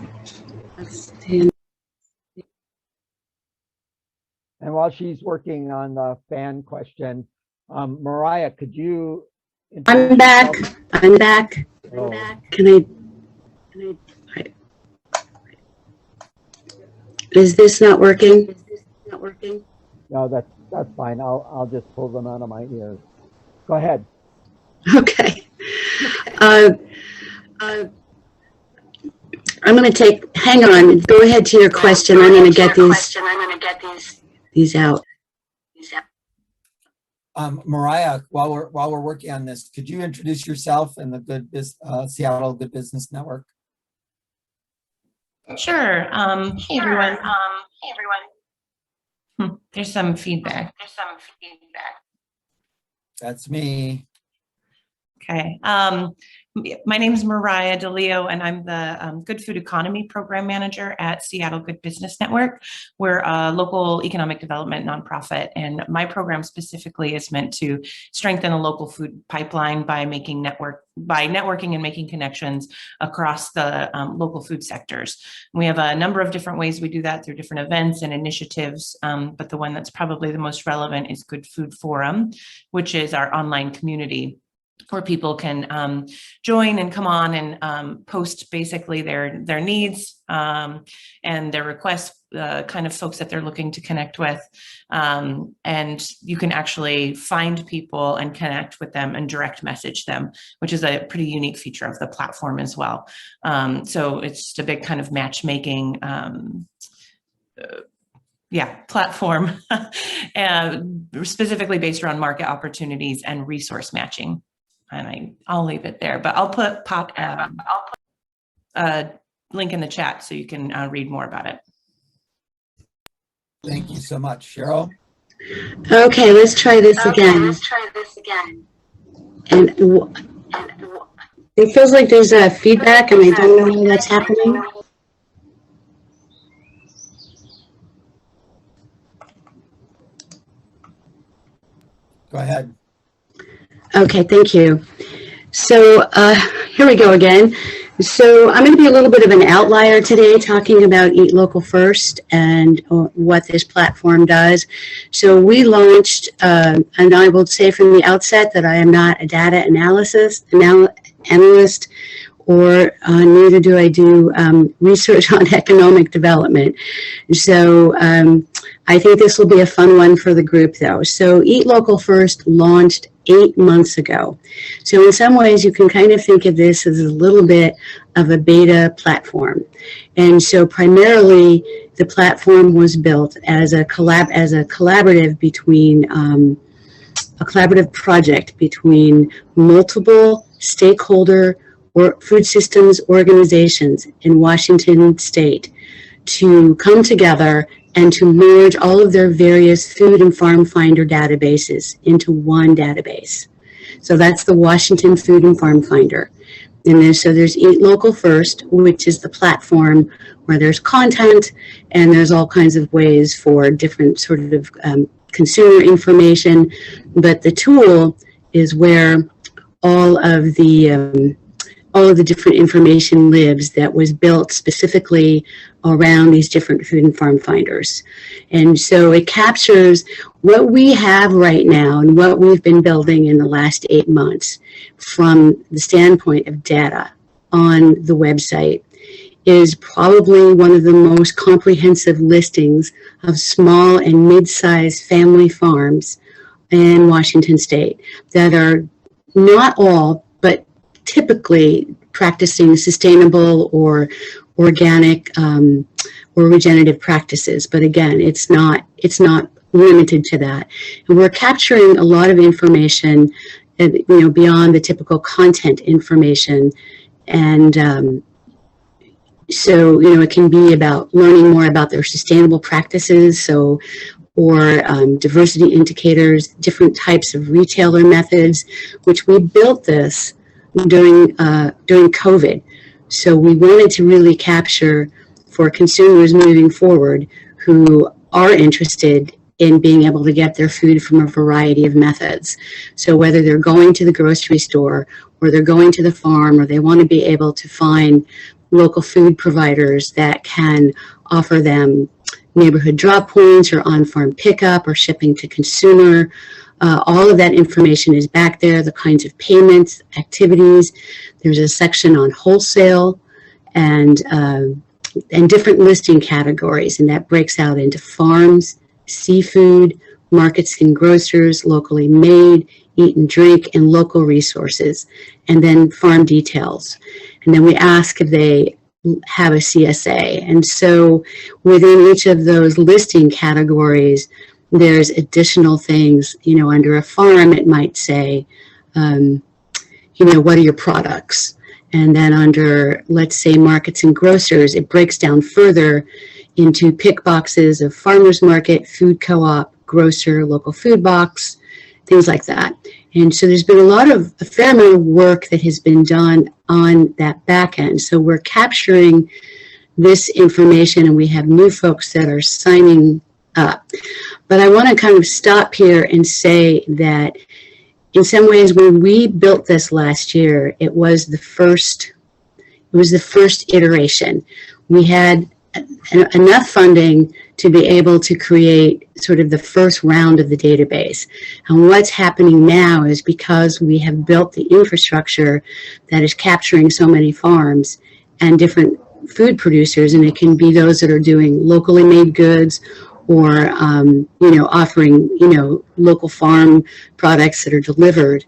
Let's stand. And while she's working on the fan question, Mariah, could you? I'm back. I'm back. Oh. Can I? Is this not working? No, that's fine. I'll just pull them out of my ears. Go ahead. Okay. I'm going to hang on. Go ahead to your question. I'm going to get these out. Mariah, while we're working on this, could you introduce yourself and the Seattle Good Business Network? Sure. Hey everyone. There's some feedback. That's me. Okay. My name is Mariah DeLeo, and I'm the Good Food Economy Program Manager at Seattle Good Business Network. We're a local economic development nonprofit, and my program specifically is meant to strengthen the local food pipeline by networking and making connections across the local food sectors. We have a number of different ways we do that through different events and initiatives, but the one that's probably the most relevant is Good Food Forum, which is our online community where people can join and come on and post basically their needs and their requests, kind of folks that they're looking to connect with. And you can actually find people and connect with them and direct message them, which is a pretty unique feature of the platform as well. So it's just a big kind of matchmaking platform specifically based around market opportunities and resource matching. And I'll leave it there, but I'll put a link in the chat so you can read more about it. Thank you so much, Cheryl. Okay, let's try this again. And it feels like there's a feedback and I don't know how that's happening. Go ahead. Okay, thank you. So here we go again. So I'm going to be a little bit of an outlier today talking about Eat Local First and what this platform does. So we launched, and I will say from the outset that I am not a data analyst, or neither do I do research on economic development. So I think this will be a fun one for the group though. So Eat Local First launched 8 months ago. So in some ways you can kind of think of this as a little bit of a beta platform. And so primarily the platform was built as a collaborative between a collaborative project between multiple stakeholder or food systems organizations in Washington state to come together and to merge all of their various food and farm finder databases into one database. So that's the Washington Food and Farm Finder. And so there's Eat Local First, which is the platform where there's content and there's all kinds of ways for different sort of consumer information. But the tool is where all of the different information lives that was built specifically around these different food and farm finders. And so it captures what we have right now and what we've been building in the last 8 months from the standpoint of data on the website is probably one of the most comprehensive listings of small and mid-sized family farms in Washington state that are not all, but typically practicing sustainable or organic or regenerative practices. But again, it's not limited to that. And we're capturing a lot of information, beyond the typical content information. And so, it can be about learning more about their sustainable practices. Or diversity indicators, different types of retailer methods, which we built this during COVID. So we wanted to really capture for consumers moving forward who are interested in being able to get their food from a variety of methods. So whether they're going to the grocery store or they're going to the farm or they want to be able to find local food providers that can offer them neighborhood drop points or on-farm pickup or shipping to consumer. All of that information is back there, the kinds of payments, activities. There's a section on wholesale and different listing categories, and that breaks out into farms, seafood, markets and grocers, locally made, eat and drink, and local resources, and then farm details. And then we ask if they have a CSA. And so within each of those listing categories, there's additional things, under a farm, it might say, what are your products? And then under, let's say, markets and grocers, it breaks down further into pick boxes of farmers market, food co-op, grocer, local food box, things like that. And so there's been a fair amount of work that has been done on that back end. So we're capturing this information, and we have new folks that are signing up. But I want to kind of stop here and say that in some ways, when we built this last year, it was the first iteration. We had enough funding to be able to create sort of the first round of the database. And what's happening now is, because we have built the infrastructure that is capturing so many farms and different food producers, and it can be those that are doing locally made goods, or offering local farm products that are delivered.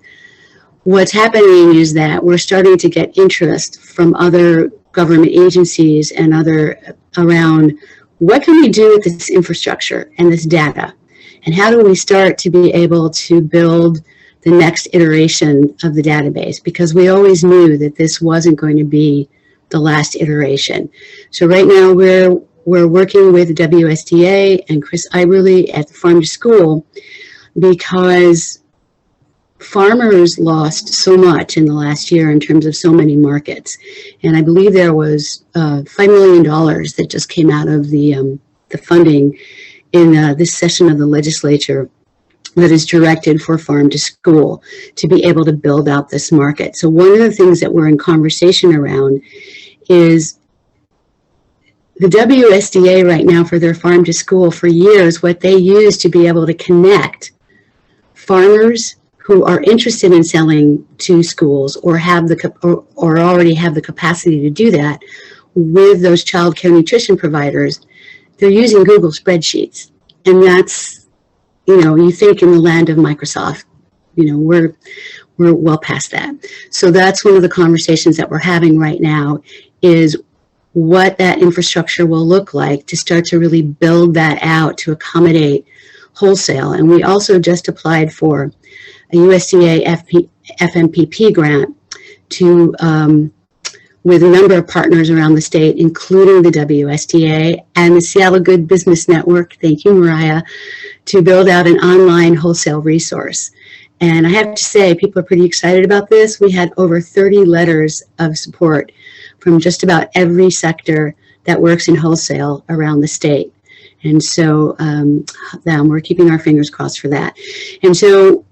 What's happening is that we're starting to get interest from other government agencies and other around, what can we do with this infrastructure and this data, and how do we start to be able to build the next iteration of the database, because we always knew that this wasn't going to be the last iteration. So right now we're working with WSDA and Chris Iberly at the Farm to School, because farmers lost so much in the last year in terms of so many markets. And I believe there was $5 million that just came out of the funding in this session of the legislature that is directed for Farm to School to be able to build out this market. So one of the things that we're in conversation around is the WSDA right now, for their Farm to School, for years, what they use to be able to connect farmers who are interested in selling to schools, or have or already have the capacity to do that, with those child care nutrition providers, they're using Google spreadsheets. And that's, you think in the land of Microsoft, we're well past that. So that's one of the conversations that we're having right now, is what that infrastructure will look like to start to really build that out to accommodate wholesale. And we also just applied for a USDA FMPP grant to with a number of partners around the state, including the WSDA and the Seattle Good Business Network, thank you, Mariah, to build out an online wholesale resource. And I have to say, people are pretty excited about this. We had over 30 letters of support from just about every sector that works in wholesale around the state. And so we're keeping our fingers crossed for that. And so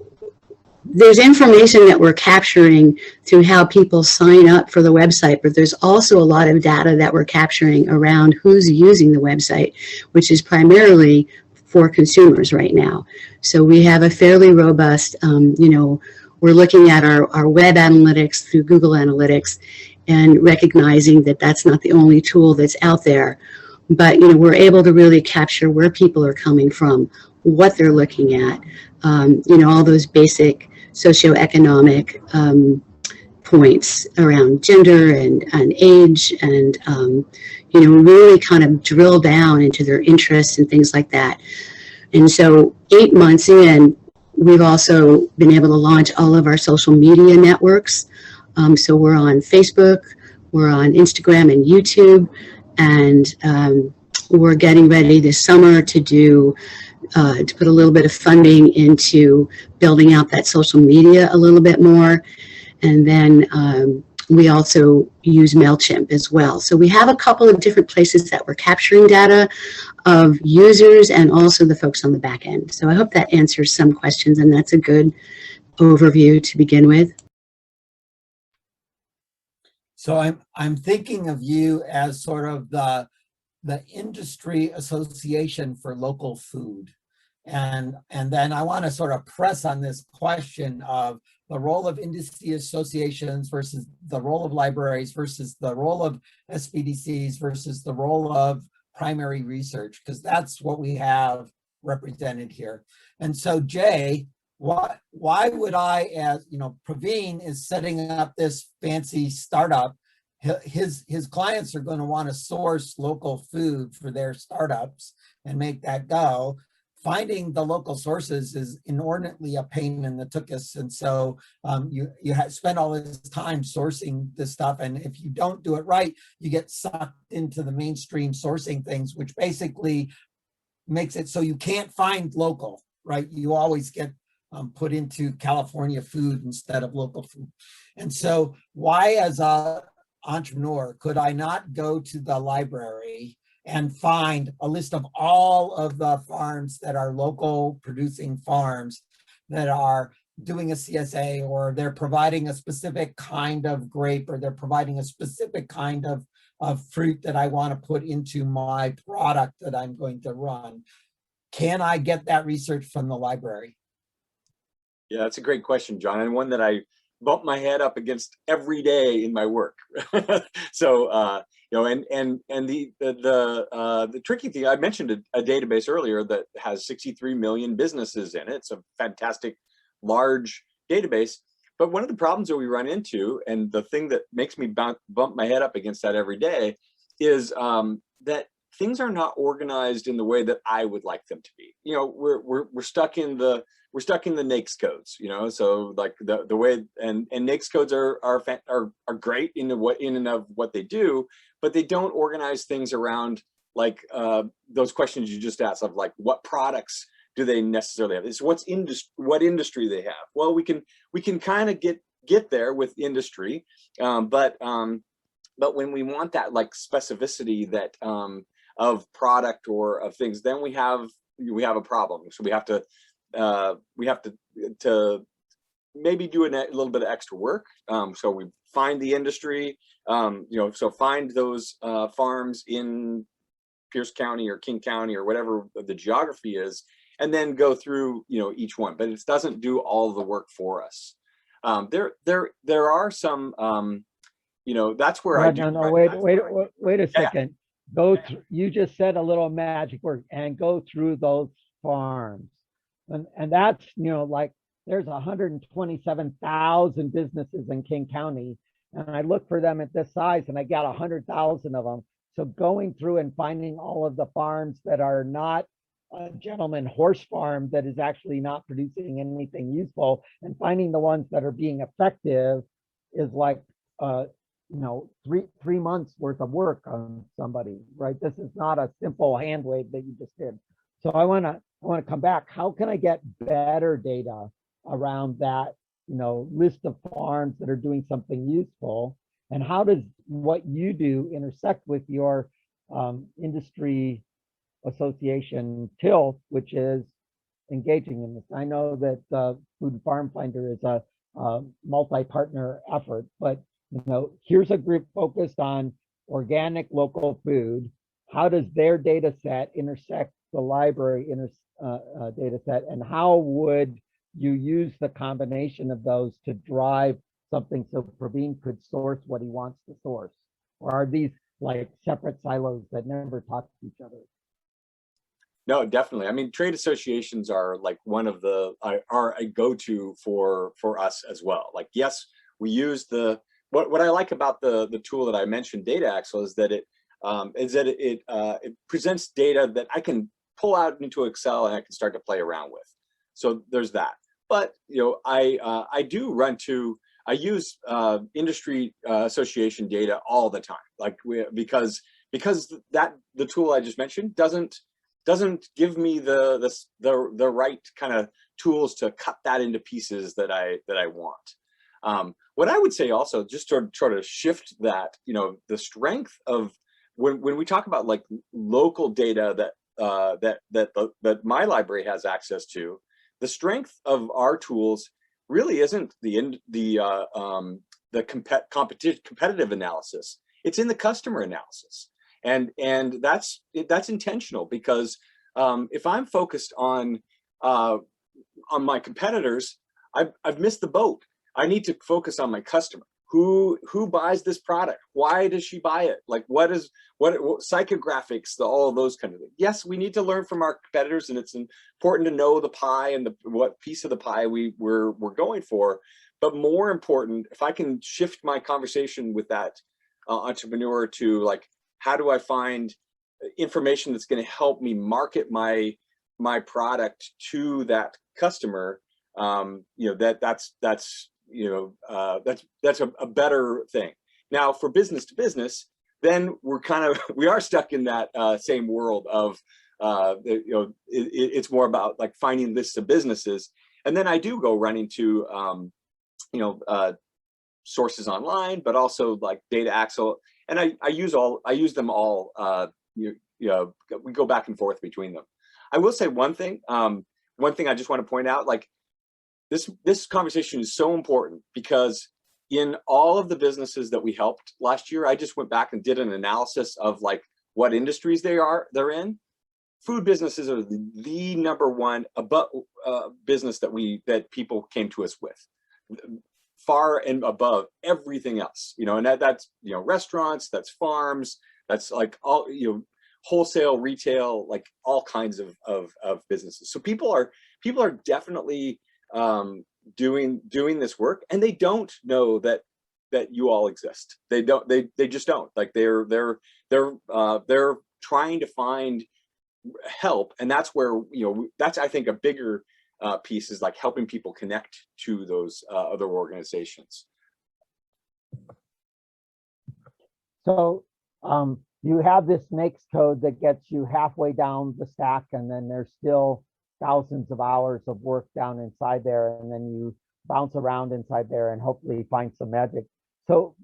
there's information that we're capturing through how people sign up for the website, but there's also a lot of data that we're capturing around who's using the website, which is primarily for consumers right now. So we have a fairly robust, we're looking at our web analytics through Google Analytics, and recognizing that that's not the only tool that's out there. But, we're able to really capture where people are coming from, what they're looking at, all those basic socioeconomic points around gender and age, and, really kind of drill down into their interests and things like that. And so 8 months in, we've also been able to launch all of our social media networks. So we're on Facebook, we're on Instagram and YouTube, and we're getting ready this summer to do to put a little bit of funding into building out that social media a little bit more. And then we also use MailChimp as well. So we have a couple of different places that we're capturing data of users, and also the folks on the back end. So I hope that answers some questions, and that's a good overview to begin with. So I'm thinking of you as sort of the industry association for local food. And then I want to sort of press on this question of the role of industry associations versus the role of libraries versus the role of SBDCs versus the role of primary research, because that's what we have represented here. And so Jay, why would I, as Praveen is setting up this fancy startup, his clients are going to want to source local food for their startups and make that go. finding the local sources is inordinately a pain in the tuchus. And so you spend all this time sourcing this stuff. And if you don't do it right, you get sucked into the mainstream sourcing things, which basically makes it so you can't find local, right? You always get put into California food instead of local food. And so why, as a entrepreneur, could I not go to the library and find a list of all of the farms that are local producing farms that are doing a CSA, or they're providing a specific kind of grape, or they're providing a specific kind of fruit that I want to put into my product that I'm going to run? Can I get that research from the library? Yeah, that's a great question, John, and one that I bump my head up against every day in my work. So, you know, and the tricky thing, I mentioned a database earlier that has 63 million businesses in it. It's a fantastic, large database. But one of the problems that we run into, and the thing that makes me bump my head up against that every day, is that things are not organized in the way that I would like them to be. You know, we're stuck in the NAICS codes, you know, so like the way, and NAICS codes are great in and of what they do, but they don't organize things around like those questions you just asked of like, what products do they necessarily have? It's what industry they have. Well, we can kind of get there with industry, but when we want that like specificity that of product or of things, then we have a problem. So we have to maybe do a little bit of extra work. So we find the industry, you know, so find those farms in Pierce County or King County or whatever the geography is, and then go through, you know, each one. But it doesn't do all the work for us. There are some, you know, that's where I do. No, wait a second. You just said a little magic word, and go through those farms. And that's, you know, like there's 127,000 businesses in King County, and I look for them at this size, and I got 100,000 of them. So going through and finding all of the farms that are not a gentleman horse farm that is actually not producing anything useful, and finding the ones that are being effective is like, you know, three months worth of work on somebody, right? This is not a simple hand wave that you just did. So I want to come back. How can I get better data around that, you know, list of farms that are doing something useful? And how does what you do intersect with your industry association TILT, which is engaging in this? I know that Food and Farm Finder is a multi-partner effort, but you know, here's a group focused on organic local food. How does their data set intersect the library data set, and how would you use the combination of those to drive something so Praveen could source what he wants to source? Or are these like separate silos that never talk to each other? No, definitely. I mean, trade associations are like one of the are a go-to for us as well. Like, yes, we use what I like about the tool that I mentioned, Data Axle, is that it presents data that I can pull out into Excel and I can start to play around with. So there's that. But you know, I use industry association data all the time, like because the tool I just mentioned doesn't give me the right kind of tools to cut that into pieces that I want. What I would say also, just to try to shift that, you know, the strength of when we talk about like local data that my library has access to, the strength of our tools really isn't the competitive analysis. It's in the customer analysis, and that's intentional, because if I'm focused on my competitors, I've missed the boat. I need to focus on my customer. Who buys this product? Why does she buy it? Like, what psychographics, all of those kind of things. Yes, we need to learn from our competitors, and it's important to know the pie and what piece of the pie we're going for. But more important, if I can shift my conversation with that entrepreneur to like, how do I find information that's going to help me market my my product to that customer, that's a better thing. Now for business to business, then we are stuck in that same world of it's more about like finding lists of businesses, and then I do go running to sources online, but also like Data Axle, and I use them all. We go back and forth between them. I will say one thing. One thing I just want to point out, like this conversation is so important because in all of the businesses that we helped last year, I just went back and did an analysis of like what industries they're in. Food businesses are the number one business that people came to us with, far and above everything else. And that's restaurants, that's farms, that's like all wholesale, retail, like all kinds of businesses. So people are definitely doing this work, and they don't know that you all exist. They just don't. Like they're trying to find help, and that's where that's, I think, a bigger piece is like helping people connect to those other organizations. So you have this NAICS code that gets you halfway down the stack, and then there's still thousands of hours of work down inside there, and then you bounce around inside there and hopefully find some magic. So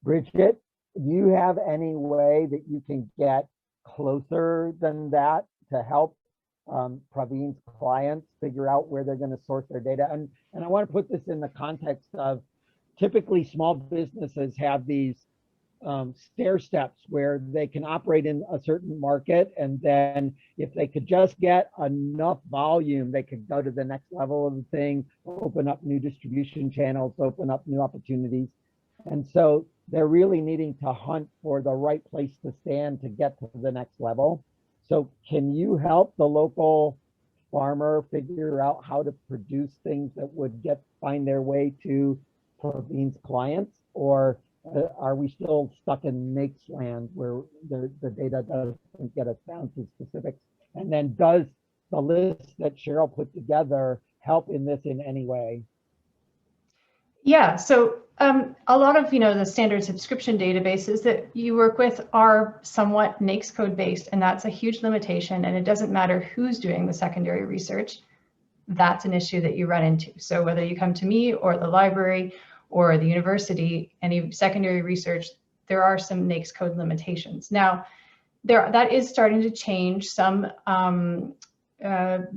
Bridget, do you have any way that you can get closer than that to help Praveen's clients figure out where they're going to source their data? And I want to put this in the context of typically small businesses have these stair steps where they can operate in a certain market, and then if they could just get enough volume, they could go to the next level of the thing, open up new distribution channels, open up new opportunities. And so they're really needing to hunt for the right place to stand to get to the next level. So can you help the local farmer figure out how to produce things that would find their way to Praveen's clients? Or are we still stuck in NAICS land where the data doesn't get us down to specifics? And then does the list that Sheryl put together help in this in any way? Yeah, so a lot of the standard subscription databases that you work with are somewhat NAICS code based, and that's a huge limitation. And it doesn't matter who's doing the secondary research, that's an issue that you run into. So whether you come to me or the library or the university, any secondary research, there are some NAICS code limitations. Now, that is starting to change. Some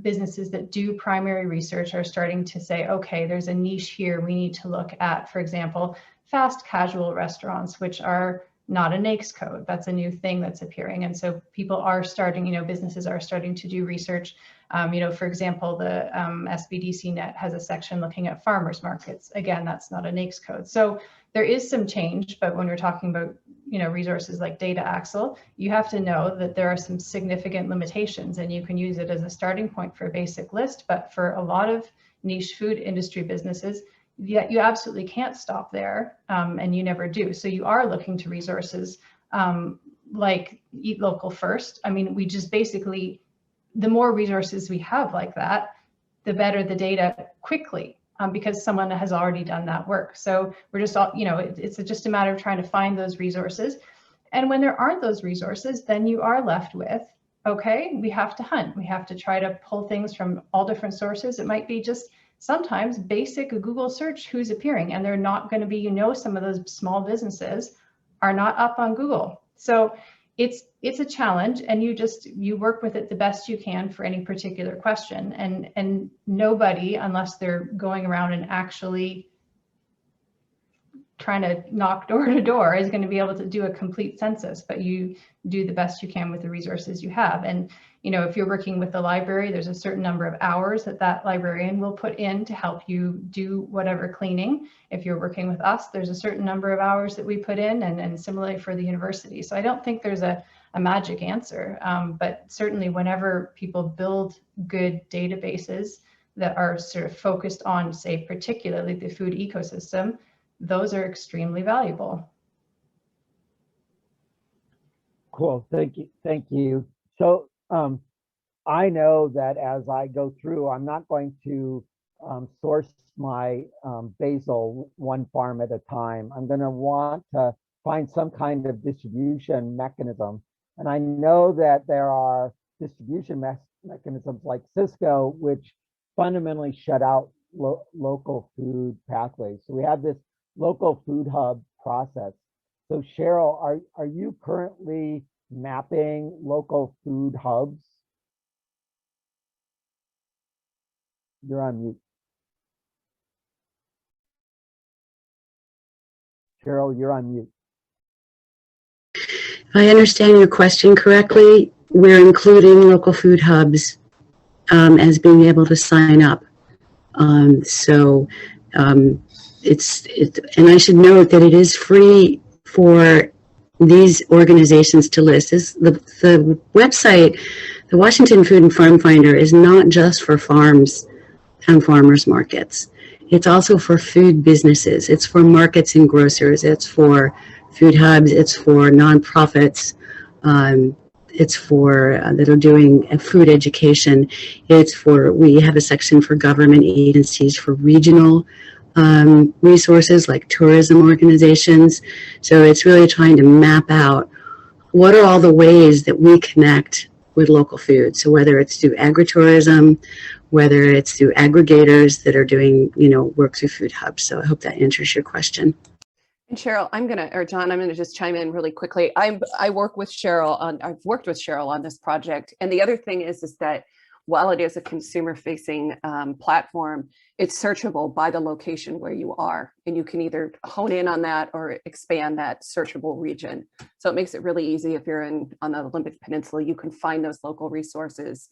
businesses that do primary research are starting to say, okay, there's a niche here we need to look at. For example, fast casual restaurants, which are not a NAICS code. That's a new thing that's appearing. And so people are starting, businesses are starting to do research. For example, the SBDC net has a section looking at farmers markets. Again, that's not a NAICS code. So there is some change, but when we're talking about, resources like Data Axle, you have to know that there are some significant limitations, and you can use it as a starting point for a basic list. But for a lot of niche food industry businesses, you absolutely can't stop there, and you never do. So you are looking to resources like Eat Local First. I mean, we just basically, the more resources we have like that, the better the data quickly, because someone has already done that work. So we're just all, it's just a matter of trying to find those resources. And when there aren't those resources, then you are left with, okay, we have to hunt. We have to try to pull things from all different sources. It might be just sometimes basic Google search who's appearing, and they're not going to be, some of those small businesses are not up on Google. So it's a challenge, and you work with it the best you can for any particular question. And nobody, unless they're going around and actually trying to knock door to door, is going to be able to do a complete census, but you do the best you can with the resources you have. And if you're working with the library, there's a certain number of hours that librarian will put in to help you do whatever cleaning. If you're working with us, there's a certain number of hours that we put in, and similarly for the university. So I don't think there's a magic answer, but certainly whenever people build good databases that are sort of focused on, say, particularly the food ecosystem, those are extremely valuable. Cool, thank you. So I know that as I go through, I'm not going to source my basil one farm at a time. I'm going to want to find some kind of distribution mechanism. And I know that there are distribution mechanisms like Cisco, which fundamentally shut out local food pathways. So we have this local food hub process. So Sheryl, are you currently mapping local food hubs? You're on mute. Sheryl, you're on mute. If I understand your question correctly, we're including local food hubs as being able to sign up. And I should note that it is free for these organizations to list. The website, the Washington Food and Farm Finder, is not just for farms and farmers markets. It's also for food businesses. It's for markets and grocers. It's for food hubs. It's for nonprofits. It's for that are doing food education. We have a section for government agencies, for regional resources like tourism organizations. So it's really trying to map out what are all the ways that we connect with local food. So whether it's through agritourism, whether it's through aggregators that are doing, work through food hubs. So I hope that answers your question. And Sheryl, John, I'm gonna just chime in really quickly. I've worked with Sheryl on this project. And the other thing is that while it is a consumer-facing platform, it's searchable by the location where you are. And you can either hone in on that or expand that searchable region. So it makes it really easy. If you're on the Olympic Peninsula, you can find those local resources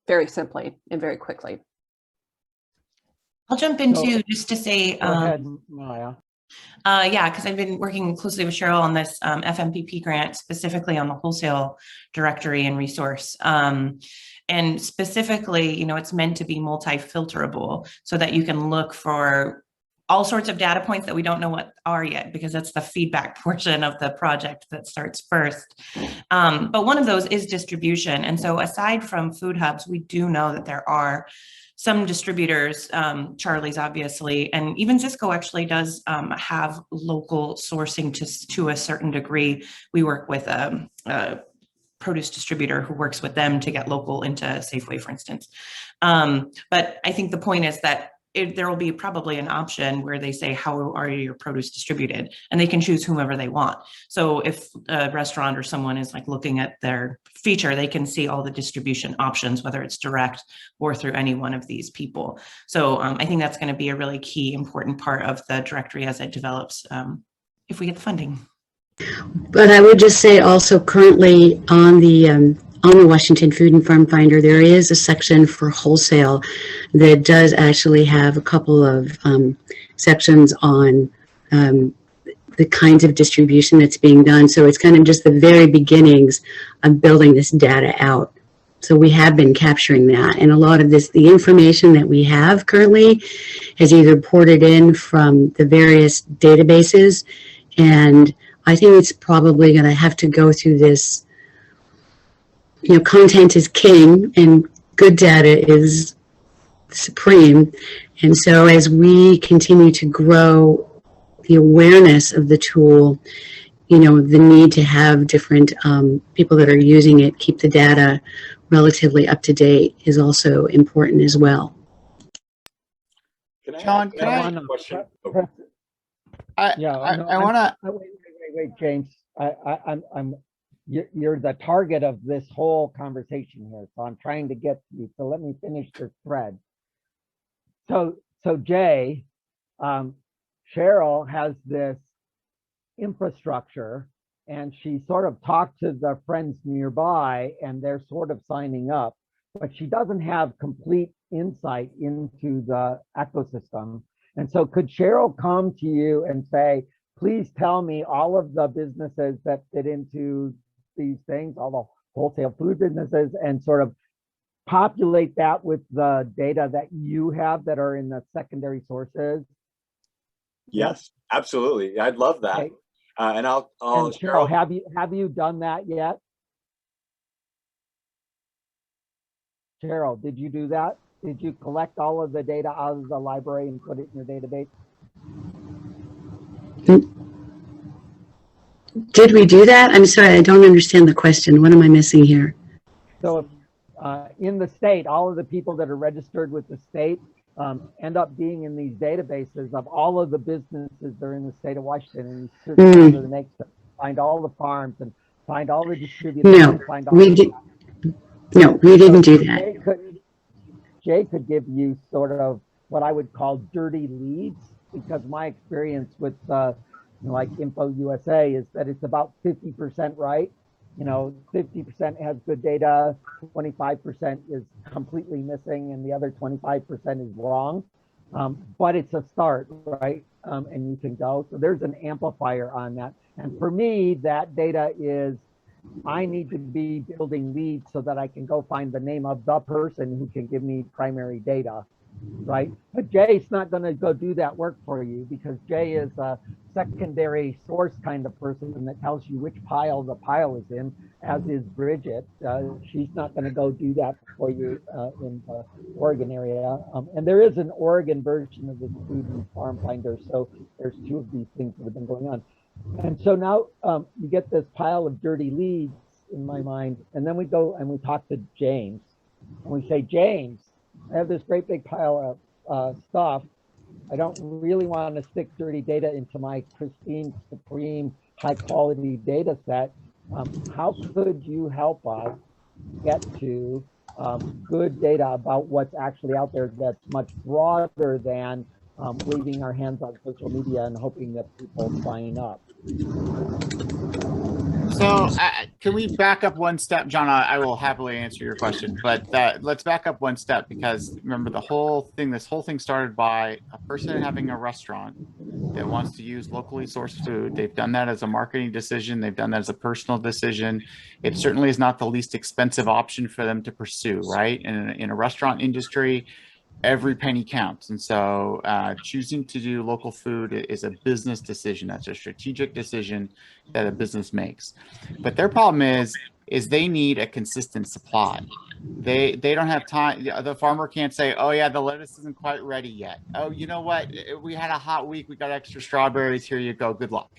very simply and very quickly. I'll jump into just to say, go ahead, Maya. Yeah, because I've been working closely with Sheryl on this FMPP grant, specifically on the wholesale directory and resource. And specifically, it's meant to be multi-filterable so that you can look for all sorts of data points that we don't know what are yet, because that's the feedback portion of the project that starts first. But one of those is distribution. And so aside from food hubs, we do know that there are some distributors, Charlie's obviously, and even Cisco actually does have local sourcing to a certain degree. We work with a produce distributor who works with them to get local into Safeway, for instance. But I think the point is that there will be probably an option where they say, how are your produce distributed? And they can choose whomever they want. So if a restaurant or someone is like looking at their feature, they can see all the distribution options, whether it's direct or through any one of these people. So I think that's going to be a really key, important part of the directory as it develops, if we get the funding. But I would just say also currently on the Washington Food and Farm Finder, there is a section for wholesale that does actually have a couple of sections on the kinds of distribution that's being done. So it's kind of just the very beginnings of building this data out. So we have been capturing that. And a lot of this, the information that we have currently is either ported in from the various databases. And I think it's probably going to have to go through this. Content is king and good data is supreme. And so as we continue to grow the awareness of the tool, the need to have different people that are using it, keep the data relatively up to date is also important as well. John, I want to. Wait, James. You're the target of this whole conversation here, so I'm trying to get to you. So let me finish this thread. So Jay, Sheryl has this infrastructure, and she sort of talked to the friends nearby, and they're sort of signing up, but she doesn't have complete insight into the ecosystem. And so could Sheryl come to you and say, please tell me all of the businesses that fit into these things, all the wholesale food businesses, and sort of populate that with the data that you have that are in the secondary sources? Yes, absolutely. I'd love that. Okay. And I'll and Sheryl, have you done that yet? Cheryl, did you do that? Did you collect all of the data out of the library and put it in your database? Did we do that? I'm sorry, I don't understand the question. What am I missing here? So if, in the state, all of the people that are registered with the state end up being in these databases of all of the businesses that are in the state of Washington, and you search under the make, find all the farms and find all the distributors. No, find all we did. No, we didn't do that. Jay could give you sort of what I would call dirty leads, because my experience with like Info USA is that it's about 50% right. 50% has good data, 25% is completely missing, and the other 25% is wrong. But it's a start, right? And you can go. So there's an amplifier on that. And for me, that data is, I need to be building leads so that I can go find the name of the person who can give me primary data, right? But Jay's not going to go do that work for you, because Jay is a secondary source kind of person that tells you which pile the pile is in, as is Bridget. She's not going to go do that for you in the Oregon area. And there is an Oregon version of the Food and Farm Finder. So there's two of these things that have been going on. And so now you get this pile of dirty leads in my mind. And then we go and we talk to James. And we say, James, I have this great big pile of stuff. I don't really want to stick dirty data into my pristine, supreme, high quality data set. How could you help us get to good data about what's actually out there that's much broader than waving our hands on social media and hoping that people sign up? So can we back up one step, John? I will happily answer your question, but let's back up one step, because remember this whole thing started by a person having a restaurant that wants to use locally sourced food. They've done that as a marketing decision. They've done that as a personal decision. It certainly is not the least expensive option for them to pursue, right? In a restaurant industry, every penny counts. And so choosing to do local food is a business decision. That's a strategic decision that a business makes. But their problem is they need a consistent supply. They don't have time. The farmer can't say, oh yeah, the lettuce isn't quite ready yet. Oh, you know what? We had a hot week. We got extra strawberries. Here you go. Good luck.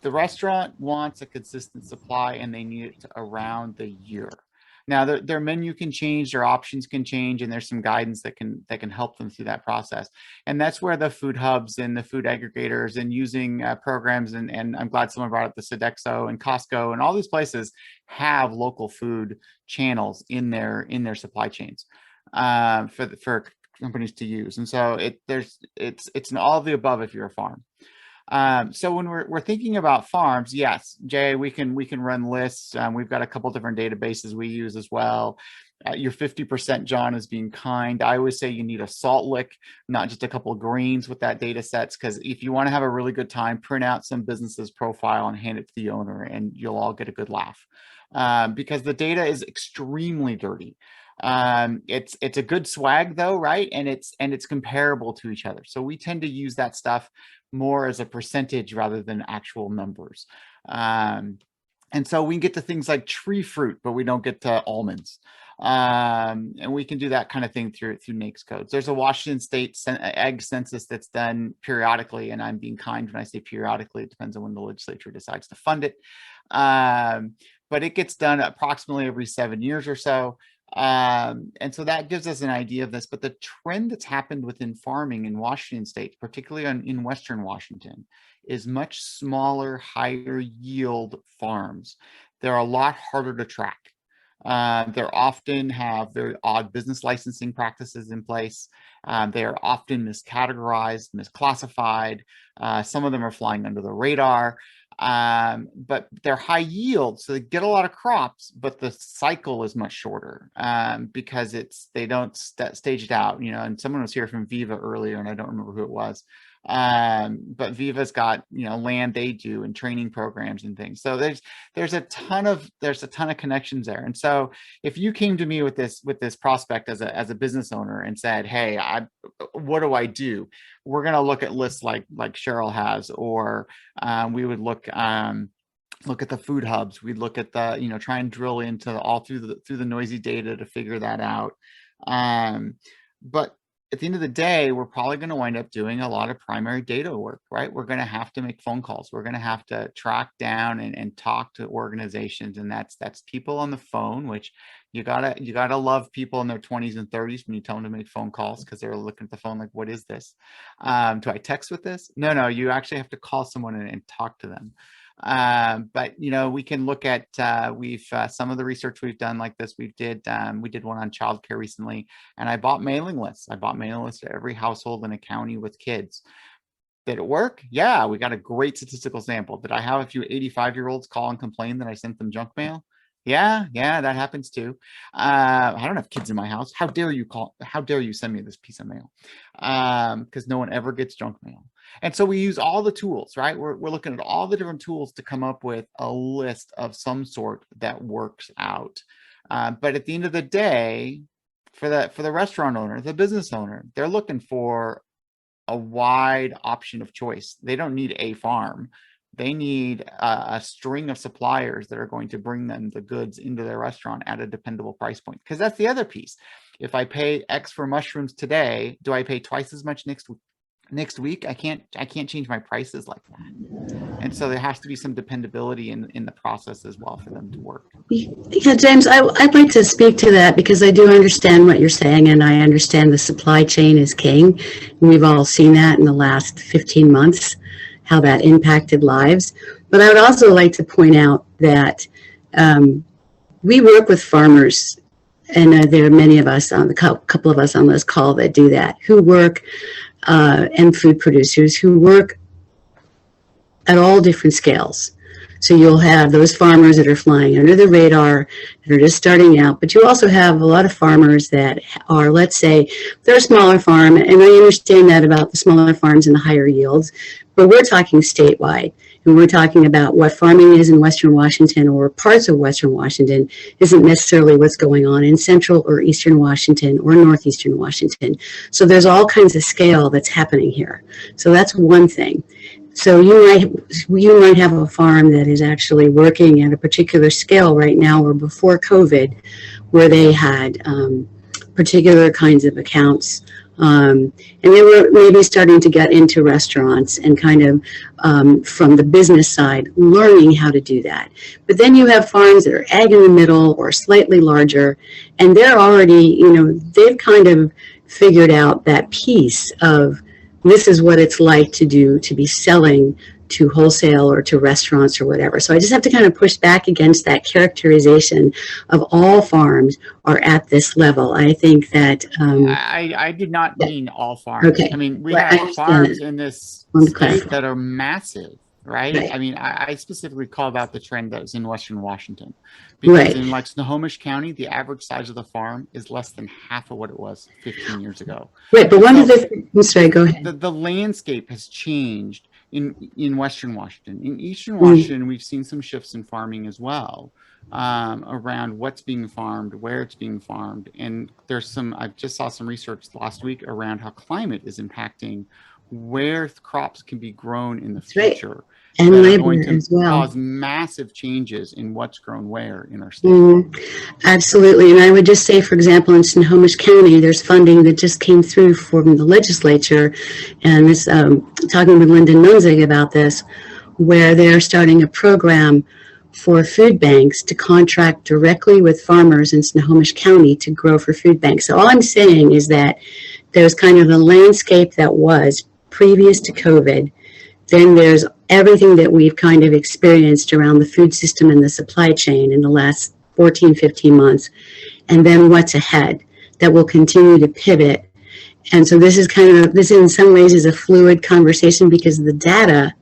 The restaurant wants a consistent supply, and they need it around the year. Now, their menu can change, their options can change, and there's some guidance that can help them through that process. And that's where the food hubs and the food aggregators and using programs, and I'm glad someone brought up the Sodexo and Costco and all these places have local food channels in their supply chains for companies to use. And so it's an all of the above if you're a farm. So when we're thinking about farms, yes, Jay, we can run lists. We've got a couple different databases we use as well. Your 50%, John, is being kind. I always say you need a salt lick, not just a couple of greens with that data sets, because if you want to have a really good time, print out some business's profile and hand it to the owner, and you'll all get a good laugh. Because the data is extremely dirty. It's a good swag though, right? And it's comparable to each other. So we tend to use that stuff more as a percentage rather than actual numbers. And so we can get to things like tree fruit, but we don't get to almonds. And we can do that kind of thing through NAICS codes. There's a Washington State egg census that's done periodically, and I'm being kind when I say periodically. It depends on when the legislature decides to fund it. But it gets done approximately every 7 years or so. And so that gives us an idea of this, but the trend that's happened within farming in Washington State, particularly in Western Washington, is much smaller, higher yield farms. They're a lot harder to track. They often have very odd business licensing practices in place. They are often miscategorized, misclassified. Some of them are flying under the radar. But they're high yield, so they get a lot of crops, but the cycle is much shorter because they don't stage it out, and someone was here from Viva earlier, and I don't remember who it was. But Viva's got, land they do and training programs and things. So there's a ton of connections there. And so if you came to me with this prospect as a business owner and said, hey, what do I do? We're going to look at lists like Cheryl has, or we would look look at the food hubs. We'd look at the, try and drill into all through the noisy data to figure that out. But at the end of the day, we're probably going to wind up doing a lot of primary data work, right? We're going to have to make phone calls. We're going to have to track down and talk to organizations, and that's people on the phone, which you gotta love people in their 20s and 30s when you tell them to make phone calls, because they're looking at the phone like, what is this? Do I text with this? No, you actually have to call someone and talk to them. But we can look at some of the research we've done like this. We did one on childcare recently, and I bought mailing lists. I bought mailing lists to every household in a county with kids. Did it work? Yeah, we got a great statistical sample. Did I have a few 85-year-olds call and complain that I sent them junk mail? Yeah, that happens too. I don't have kids in my house. How dare you call? How dare you send me this piece of mail? Because no one ever gets junk mail. And so we use all the tools, right? We're looking at all the different tools to come up with a list of some sort that works out. But at the end of the day, for the restaurant owner, the business owner, they're looking for a wide option of choice. They don't need a farm. They need a string of suppliers that are going to bring them the goods into their restaurant at a dependable price point. Because that's the other piece. If I pay X for mushrooms today, do I pay twice as much next week? I can't change my prices like that. And so there has to be some dependability in the process as well for them to work. Yeah, James, I'd like to speak to that, because I do understand what you're saying, and I understand the supply chain is king. We've all seen that in the last 15 months, how that impacted lives. But I would also like to point out that we work with farmers, and there are many of us, a couple of us on this call that do that, who work, and food producers who work at all different scales. So you'll have those farmers that are flying under the radar, that are just starting out, but you also have a lot of farmers that are, let's say, they're a smaller farm, and I understand that about the smaller farms and the higher yields, but we're talking statewide, and we're talking about what farming is in Western Washington or parts of Western Washington isn't necessarily what's going on in Central or Eastern Washington or Northeastern Washington. So there's all kinds of scale that's happening here. So that's one thing. So you might have a farm that is actually working at a particular scale right now or before COVID, where they had particular kinds of accounts. And they were maybe starting to get into restaurants and kind of from the business side, learning how to do that. But then you have farms that are ag in the middle or slightly larger, and they're already, they've kind of figured out that piece of, this is what it's like to be selling to wholesale or to restaurants or whatever. So I just have to kind of push back against that characterization of all farms are at this level. I think that I did not mean all farms. Okay. I mean, we Well, have farms in this state that are massive, right? Right. I mean, I specifically called out the trend that was in Western Washington, because Right. in like Snohomish County, the average size of the farm is less than half of what it was 15 years ago. Right, but one of the, I'm sorry, go ahead. The landscape has changed in Western Washington. In Eastern Washington, we've seen some shifts in farming as well, around what's being farmed, where it's being farmed. And I just saw some research last week around how climate is impacting where crops can be grown in the future. Right. And that are labor going to as well. cause massive changes in what's grown where in our state. Absolutely. And I would just say, for example, in Snohomish County, there's funding that just came through from the legislature, and this, talking with Lyndon Nunzig about this, where they're starting a program for food banks to contract directly with farmers in Snohomish County to grow for food banks. So all I'm saying is that there's kind of the landscape that was previous to COVID. Then there's everything that we've kind of experienced around the food system and the supply chain in the last 14, 15 months. And then what's ahead that will continue to pivot. And so this in some ways is a fluid conversation, because the data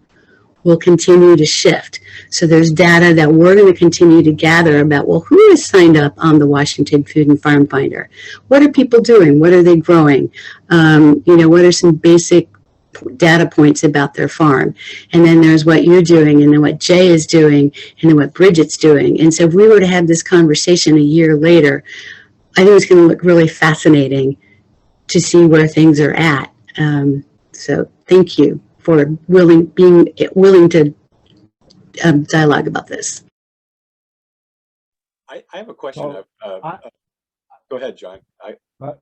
will continue to shift. So there's data that we're going to continue to gather about, well, who is signed up on the Washington Food and Farm Finder? What are people doing? What are they growing? What are some basic data points about their farm? And then there's what you're doing, and then what Jay is doing, and then what Bridget's doing. And so if we were to have this conversation a year later, I think it's going to look really fascinating to see where things are at. So thank you for being willing to dialogue about this. I have a question. So, Go ahead, John. Well,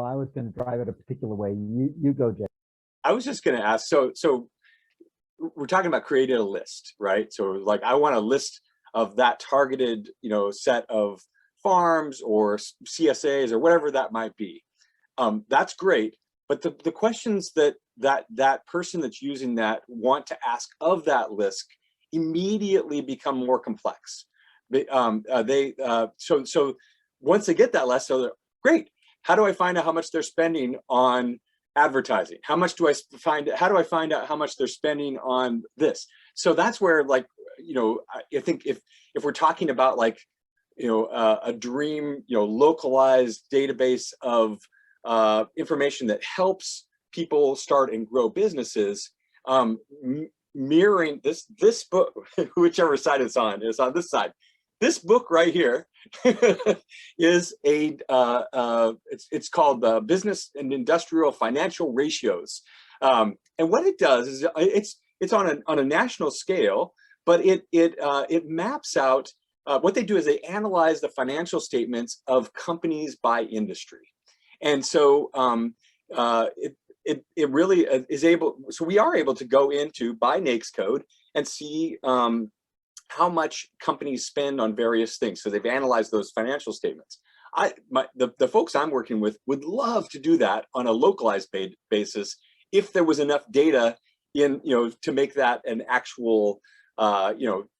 I was going to drive it a particular way. You go, Jay. I was just going to ask, so we're talking about creating a list, right? So like I want a list of that targeted, set of farms or CSAs or whatever that might be. That's great. But the questions that person that's using that want to ask of that list immediately become more complex. So once they get that list, so they're great. How do I find out how much they're spending on advertising? How do I find out how much they're spending on this? So that's where, like, I think if we're talking about like, a dream, localized database of information that helps people start and grow businesses, mirroring this book, whichever side it's on this side. This book right here is it's called Business and Industrial Financial Ratios, and what it does is it's on a national scale, but it maps out what they do is they analyze the financial statements of companies by industry, and so it really is able. So we are able to go into by NAICS code and see how much companies spend on various things. So they've analyzed those financial statements. The folks I'm working with would love to do that on a localized basis if there was enough data to make that an actual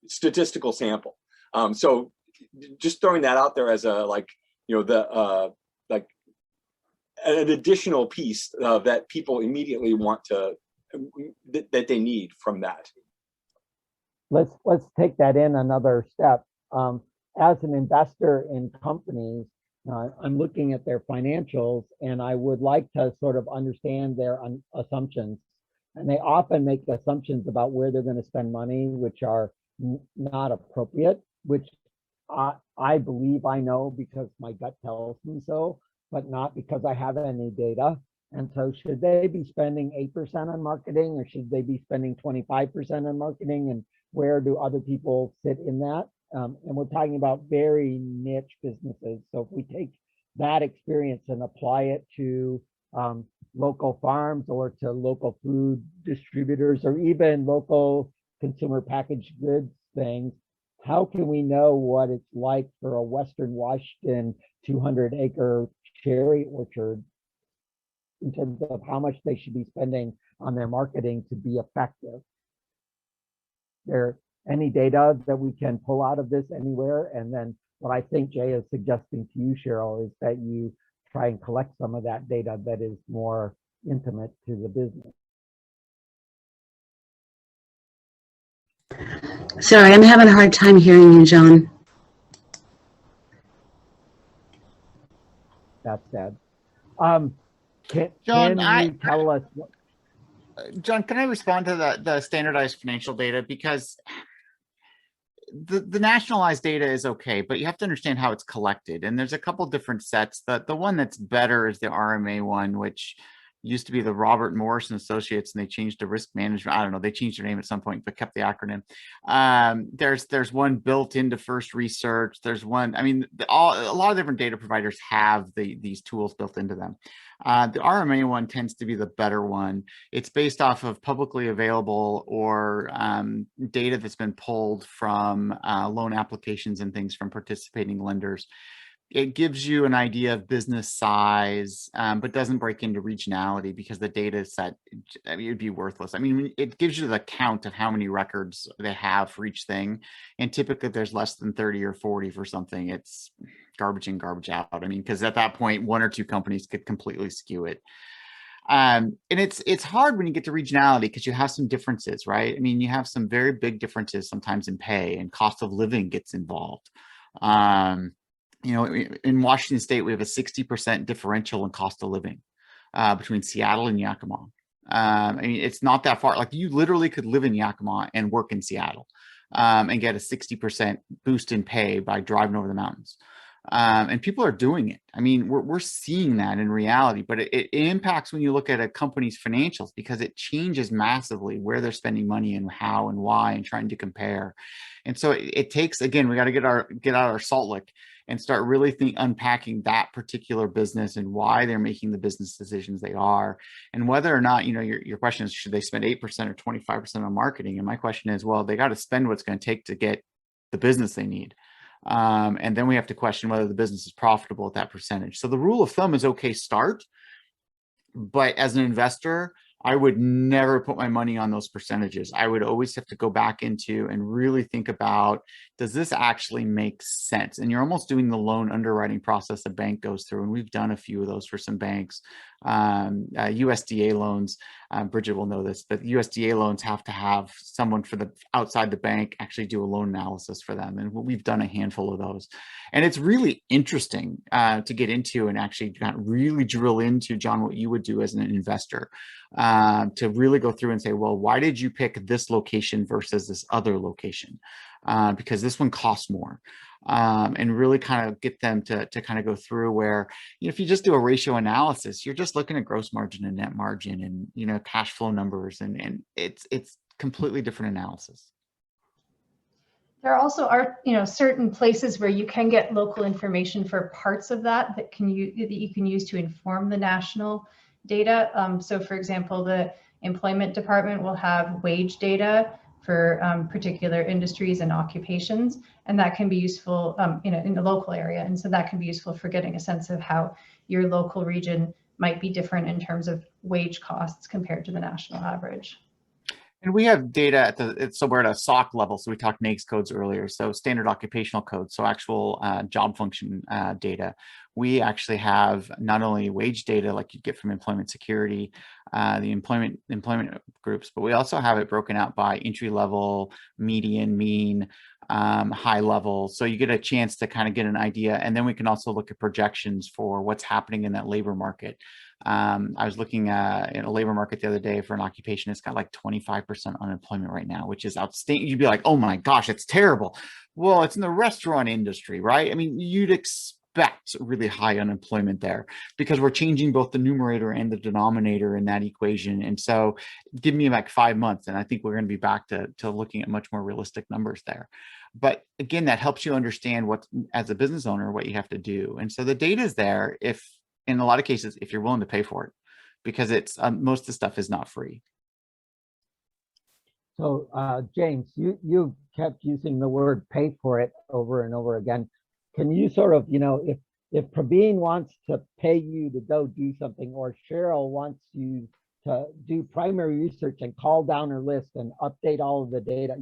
statistical sample. So just throwing that out there as a an additional piece that people immediately want to that they need from that. Let's take that in another step. As an investor in companies, I'm looking at their financials, and I would like to sort of understand their assumptions. And they often make assumptions about where they're going to spend money, which are not appropriate, which I believe I know because my gut tells me so, but not because I have any data. And so should they be spending 8% on marketing, or should they be spending 25% on marketing? And where do other people sit in that? And we're talking about very niche businesses. So if we take that experience and apply it to local farms or to local food distributors or even local consumer packaged goods things, how can we know what it's like for a Western Washington 200-acre cherry orchard in terms of how much they should be spending on their marketing to be effective? There any data that we can pull out of this anywhere? And then what I think Jay is suggesting to you, Sheryl, is that you try and collect some of that data that is more intimate to the business. Sorry, I'm having a hard time hearing you, John. That's sad. John, can you tell us? John, can I respond to the standardized financial data? Because the nationalized data is okay, but you have to understand how it's collected. And there's a couple different sets. The one that's better is the RMA one, which used to be the Robert Morris and Associates, and they changed to risk management. I don't know, they changed their name at some point, but kept the acronym. There's one built into First Research. There's one, I mean, a lot of different data providers have these tools built into them. The RMA one tends to be the better one. It's based off of publicly available or data that's been pulled from loan applications and things from participating lenders. It gives you an idea of business size, but doesn't break into regionality because the data set, I mean, it'd be worthless. I mean, it gives you the count of how many records they have for each thing. And typically if there's less than 30 or 40 for something, it's garbage in, garbage out. I mean, because at that point, one or two companies could completely skew it. And it's hard when you get to regionality because you have some differences, right? I mean, you have some very big differences sometimes in pay, and cost of living gets involved. You know, in Washington State, we have a 60% differential in cost of living between Seattle and Yakima. I mean, it's not that far. Like, you literally could live in Yakima and work in Seattle and get a 60% boost in pay by driving over the mountains. And people are doing it. I mean, we're seeing that in reality, but it impacts when you look at a company's financials, because it changes massively where they're spending money and how and why, and trying to compare. And so it takes, again, we got to get out our salt lick and start really unpacking that particular business and why they're making the business decisions they are, and whether or not, your question is, should they spend 8% or 25% on marketing? And my question is, well, they got to spend what's going to take to get the business they need. And then we have to question whether the business is profitable at that percentage. So the rule of thumb is okay, start, but as an investor, I would never put my money on those percentages. I would always have to go back into and really think about, does this actually make sense? And you're almost doing the loan underwriting process a bank goes through. And we've done a few of those for some banks. USDA loans, Bridget will know this, but USDA loans have to have someone for the outside the bank actually do a loan analysis for them. And we've done a handful of those. And it's really interesting to get into and actually really drill into, John, what you would do as an investor, to really go through and say, well, why did you pick this location versus this other location? Because this one costs more. And really kind of get them to kind of go through where, if you just do a ratio analysis, you're just looking at gross margin and net margin and, cash flow numbers, and it's completely different analysis. There also are, certain places where you can get local information for parts of that that you can use to inform the national data. So for example, the employment department will have wage data for particular industries and occupations, and that can be useful in the local area. And so that can be useful for getting a sense of how your local region might be different in terms of wage costs compared to the national average. And we have data so we're at a SOC level. So we talked NAICS codes earlier. So standard occupational codes, so actual job function data. We actually have not only wage data like you get from employment security, the employment groups, but we also have it broken out by entry level, median, mean, high level. So you get a chance to kind of get an idea. And then we can also look at projections for what's happening in that labor market. I was looking in a labor market the other day for an occupation. It's got like 25% unemployment right now, which is outstanding. You'd be like, oh my gosh, it's terrible. Well, it's in the restaurant industry, right? I mean, you'd expect really high unemployment there because we're changing both the numerator and the denominator in that equation. And so give me like 5 months and I think we're going to be back to looking at much more realistic numbers there. But again, that helps you understand what, as a business owner, what you have to do. And so the data is there if, in a lot of cases, if you're willing to pay for it, because it's most of the stuff is not free. So James, you kept using the word pay for it over and over again. Can you sort of, if Praveen wants to pay you to go do something, or Sheryl wants you to do primary research and call down her list and update all of the data,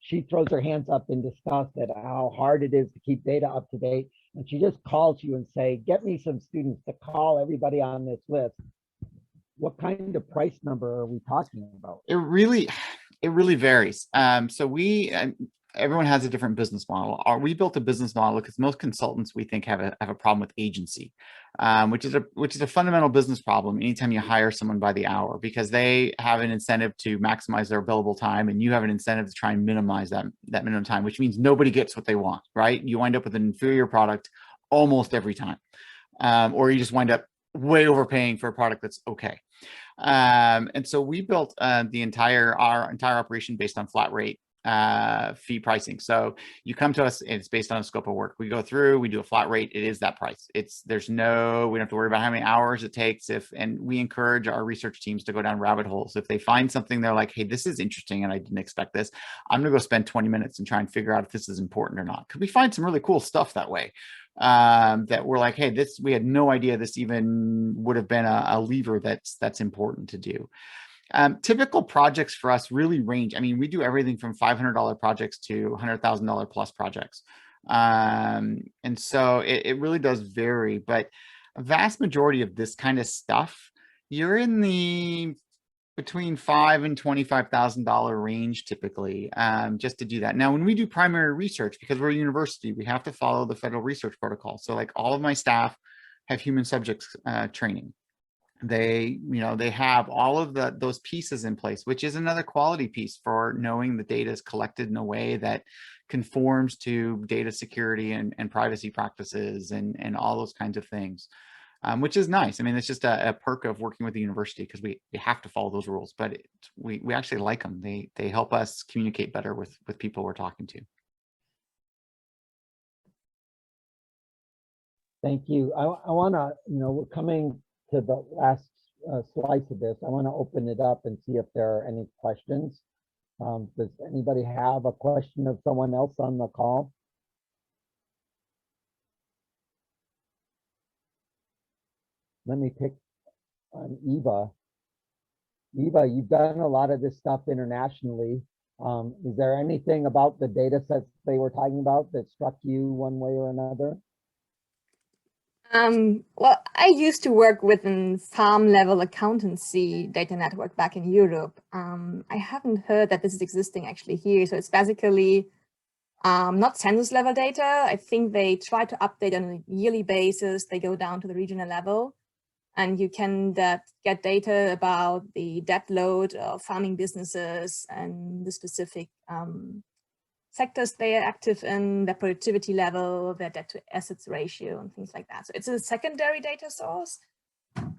she throws her hands up in disgust at how hard it is to keep data up to date. And she just calls you and say, get me some students to call everybody on this list. What kind of price number are we talking about? It really varies. So everyone has a different business model. We built a business model because most consultants we think have a problem with agency, which is a fundamental business problem anytime you hire someone by the hour, because they have an incentive to maximize their billable time and you have an incentive to try and minimize that minimum time, which means nobody gets what they want, right? You wind up with an inferior product almost every time, or you just wind up way overpaying for a product that's okay. And so we built our entire operation based on flat rate fee pricing. So you come to us and it's based on a scope of work. We go through, we do a flat rate. It is that price. We don't have to worry about how many hours it takes. And we encourage our research teams to go down rabbit holes. If they find something, they're like, hey, this is interesting and I didn't expect this. I'm gonna go spend 20 minutes and try and figure out if this is important or not. Because we find some really cool stuff that way. That we're like, hey, we had no idea this even would have been a lever that's important to do. Typical projects for us really range. I mean, we do everything from $500 projects to $100,000 plus projects. And so it really does vary, but a vast majority of this kind of stuff, you're in the between $5,000 and $25,000 range typically, just to do that. Now, when we do primary research, because we're a university, we have to follow the federal research protocol. So like all of my staff have human subjects training. they have all of those pieces in place, which is another quality piece for knowing the data is collected in a way that conforms to data security and privacy practices and all those kinds of things, which is nice. I mean, it's just a perk of working with the university because we have to follow those rules, but we actually like them. They help us communicate better with people we're talking to. Thank you. I want to, we're coming to the last slice of this. I want to open it up and see if there are any questions. Does anybody have a question of someone else on the call? Let me pick on Eva. Eva, you've done a lot of this stuff internationally. Is there anything about the data sets they were talking about that struck you one way or another? Well, I used to work with a farm level accountancy data network back in Europe. I haven't heard that this is existing actually here. So it's basically not census level data. I think they try to update on a yearly basis. They go down to the regional level, and you can get data about the debt load of farming businesses and the specific sectors they are active in, their productivity level, their debt to assets ratio, and things like that. So it's a secondary data source.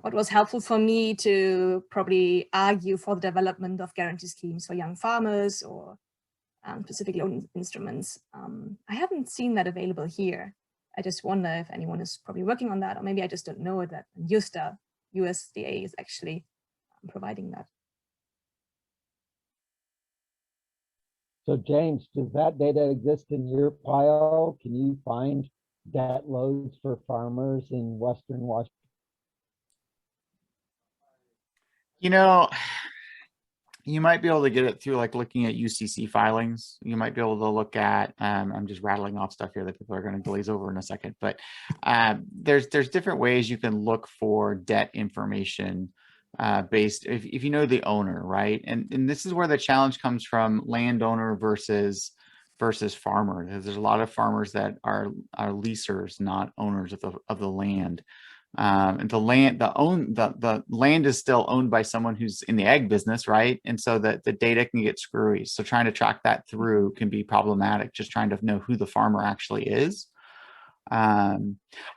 What was helpful for me to probably argue for the development of guarantee schemes for young farmers or specific loan instruments. I haven't seen that available here. I just wonder if anyone is probably working on that, or maybe I just don't know that USDA is actually providing that. So James, does that data exist in your file? Can you find debt loads for farmers in Western Washington? You might be able to get it through like looking at UCC filings. You might be able to look at, I'm just rattling off stuff here that people are going to glaze over in a second, but there's different ways you can look for debt information based, if you know the owner, right? And this is where the challenge comes from landowner versus farmer. There's a lot of farmers that are leasers, not owners of the land. And the land is still owned by someone who's in the ag business, right? And so that the data can get screwy. So trying to track that through can be problematic, just trying to know who the farmer actually is. I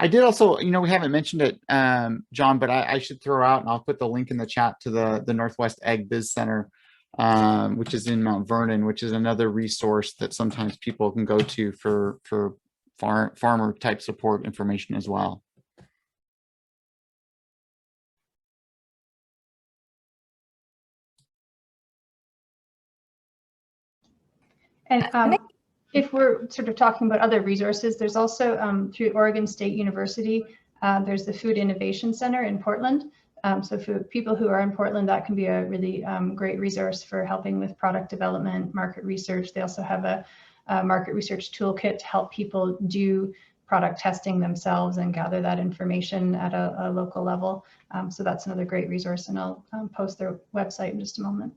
did also, we haven't mentioned it, John, but I should throw out, and I'll put the link in the chat to the Northwest Ag Biz Center, which is in Mount Vernon, which is another resource that sometimes people can go to for farmer type support information as well. And if we're sort of talking about other resources, there's also through Oregon State University, there's the Food Innovation Center in Portland. So for people who are in Portland, that can be a really great resource for helping with product development, market research. They also have a market research toolkit to help people do product testing themselves and gather that information at a local level. So that's another great resource, and I'll post their website in just a moment.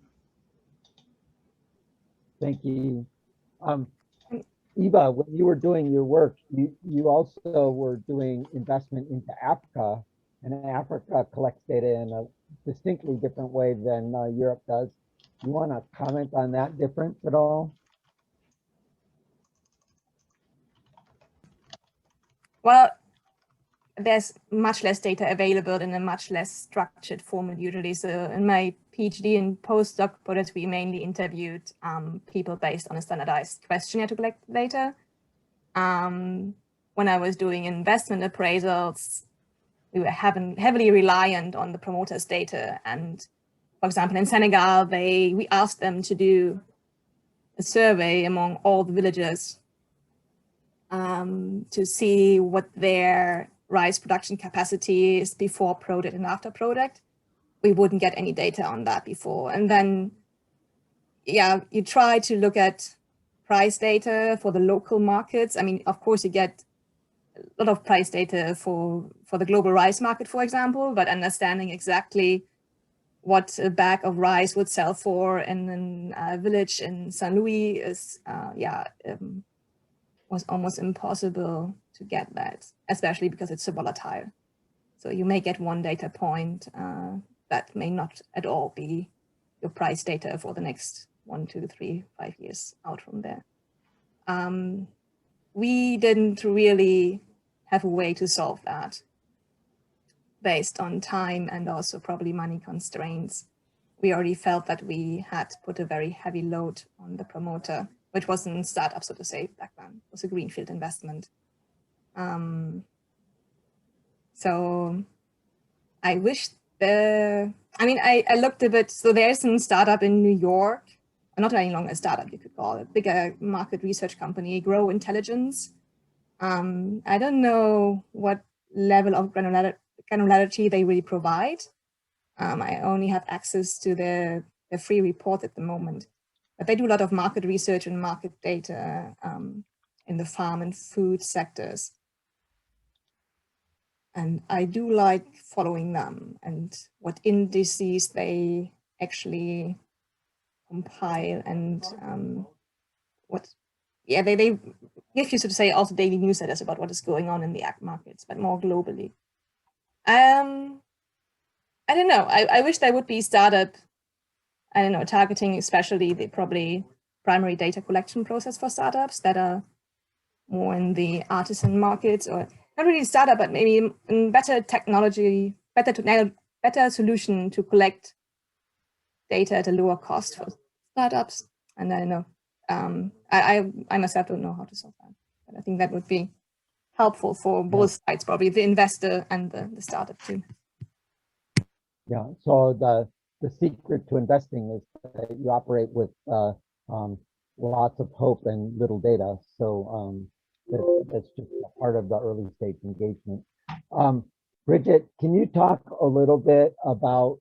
Thank you. Eva, when you were doing your work, you also were doing investment into Africa, and Africa collects data in a distinctly different way than Europe does. You want to comment on that difference at all? Well, there's much less data available in a much less structured format usually. So in my PhD and postdoc projects, we mainly interviewed people based on a standardized questionnaire to collect data. When I was doing investment appraisals, we were heavily reliant on the promoters' data. And for example, in Senegal, we asked them to do a survey among all the villagers to see what their rice production capacity is before product and after product. We wouldn't get any data on that before. And then, yeah, you try to look at price data for the local markets. I mean, of course, you get a lot of price data for the global rice market, for example, but understanding exactly what a bag of rice would sell for in a village in St. Louis is, was almost impossible to get that, especially because it's so volatile. So you may get one data point that may not at all be your price data for the next 1, 2, 3, 5 years out from there. We didn't really have a way to solve that based on time and also probably money constraints. We already felt that we had put a very heavy load on the promoter, which wasn't startup, so to say, back then. It was a greenfield investment. So I wish I looked a bit, so there's some startup in New York, not any longer a startup, you could call it, bigger market research company, Grow Intelligence. I don't know what level of granularity they really provide. I only have access to their free report at the moment, but they do a lot of market research and market data in the farm and food sectors. And I do like following them and what indices they actually compile and they give you, so to say, also daily newsletters about what is going on in the ag markets, but more globally. I don't know. I wish there would be startup, I don't know, targeting especially the probably primary data collection process for startups that are more in the artisan markets, or not really startup, but maybe better technology, better solution to collect data at a lower cost for startups. And I don't know, I myself don't know how to solve that, but I think that would be helpful for both sides, probably the investor and the startup too. Yeah, so the secret to investing is that you operate with lots of hope and little data. So that's just a part of the early stage engagement. Bridget, can you talk a little bit about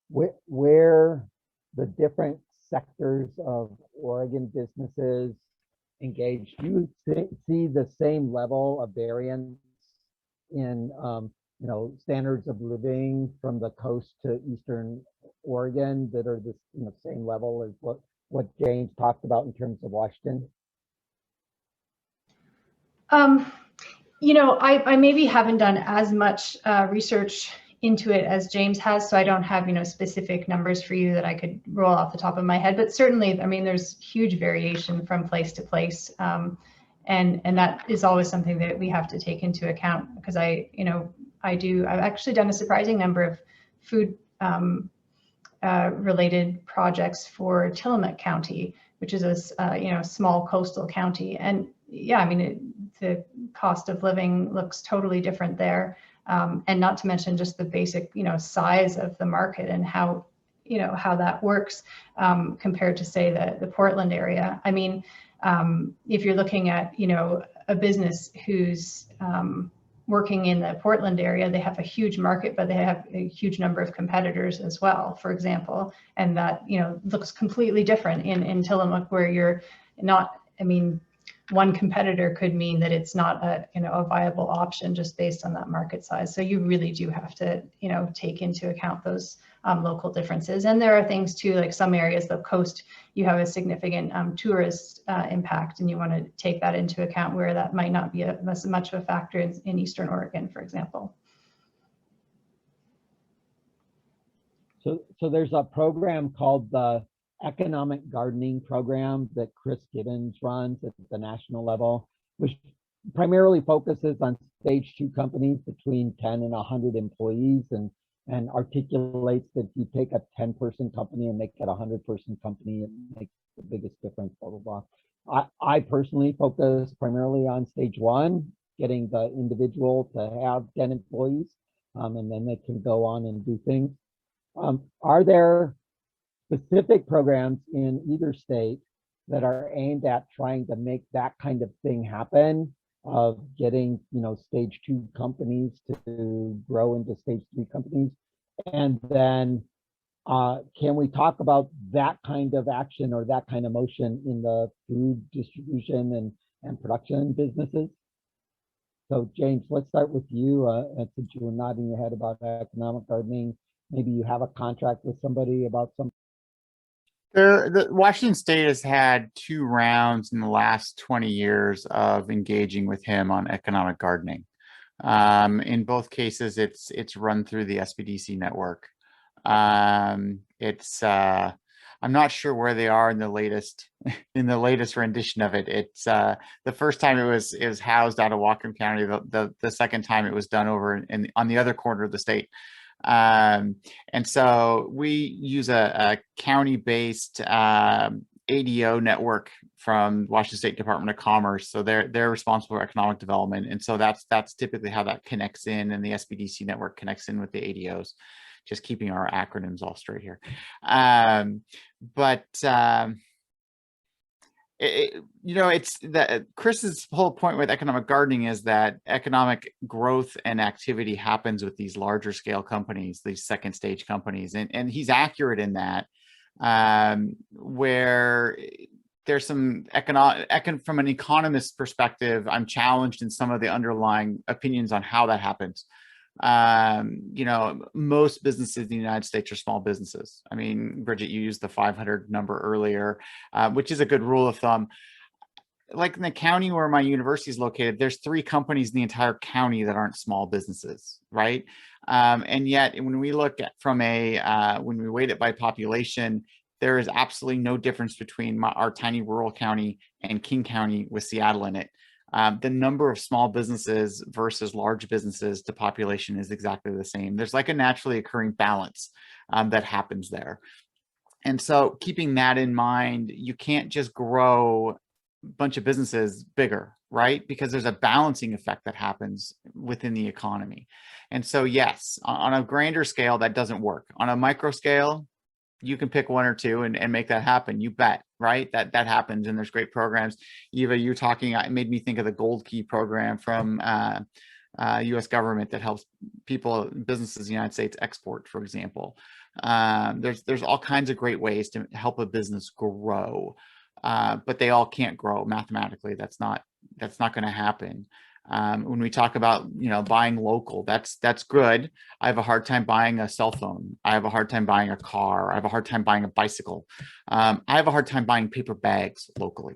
where the different sectors of Oregon businesses engage? Do you see the same level of variance in standards of living from the coast to Eastern Oregon that are this same level as what James talked about in terms of Washington? I maybe haven't done as much research into it as James has, so I don't have specific numbers for you that I could roll off the top of my head. But certainly, I mean, there's huge variation from place to place, and that is always something that we have to take into account, because I've actually done a surprising number of food related projects for Tillamook County, which is a small coastal county. And yeah, I mean, the cost of living looks totally different there. And not to mention just the basic, size of the market and how that works compared to, say, the Portland area. I mean, if you're looking at, a business who's working in the Portland area, they have a huge market, but they have a huge number of competitors as well, for example. And that, looks completely different in Tillamook, where you're not, I mean, one competitor could mean that it's not a viable option just based on that market size. So you really do have to, take into account those local differences. And there are things too, like some areas, the coast, you have a significant tourist impact, and you want to take that into account, where that might not be as much of a factor in Eastern Oregon, for example. So there's a program called the Economic Gardening Program that Chris Gibbons runs at the national level, which primarily focuses on stage 2 companies between 10 and 100 employees, and articulates that you take a 10-person company and make it a 100-person company, it makes the biggest difference, blah, blah, blah. I personally focus primarily on stage 1, getting the individual to have 10 employees, and then they can go on and do things. Are there specific programs in either state that are aimed at trying to make that kind of thing happen, of getting stage 2 companies to grow into stage 3 companies? And then can we talk about that kind of action or that kind of motion in the food distribution and production businesses? So James, let's start with you. And since you were nodding your head about economic gardening, maybe you have a contract with somebody about some. The Washington State has had 2 rounds in the last 20 years of engaging with him on economic gardening. In both cases, it's run through the SBDC network. I'm not sure where they are in the latest rendition of it. It's the first time it was housed out of Whatcom County. The second time it was done over on the other corner of the state. And so we use a county-based ADO network from Washington State Department of Commerce. So they're responsible for economic development. And so that's typically how that connects in, and the SBDC network connects in with the ADOs. Just keeping our acronyms all straight here. It's that Chris's whole point with economic gardening is that economic growth and activity happens with these larger scale companies, these second stage companies. And he's accurate in that, where there's some from an economist perspective, I'm challenged in some of the underlying opinions on how that happens. Most businesses in the United States are small businesses. I mean, Bridget, you used the 500 number earlier, which is a good rule of thumb. Like in the county where my university is located, there's 3 companies in the entire county that aren't small businesses, right? And yet when we look at when we weight it by population, there is absolutely no difference between our tiny rural county and King County with Seattle in it. The number of small businesses versus large businesses to population is exactly the same. There's like a naturally occurring balance that happens there. And so keeping that in mind, you can't just grow a bunch of businesses bigger, right? Because there's a balancing effect that happens within the economy. And so yes, on a grander scale, that doesn't work. On a micro scale, you can pick 1 or 2 and make that happen. You bet, right? That happens, and there's great programs. Eva, you're talking, it made me think of the Gold Key program from U.S. government that helps businesses in the United States export, for example. There's all kinds of great ways to help a business grow, but they all can't grow mathematically. That's not going to happen. When we talk about, buying local, that's good. I have a hard time buying a cell phone. I have a hard time buying a car. I have a hard time buying a bicycle. I have a hard time buying paper bags locally,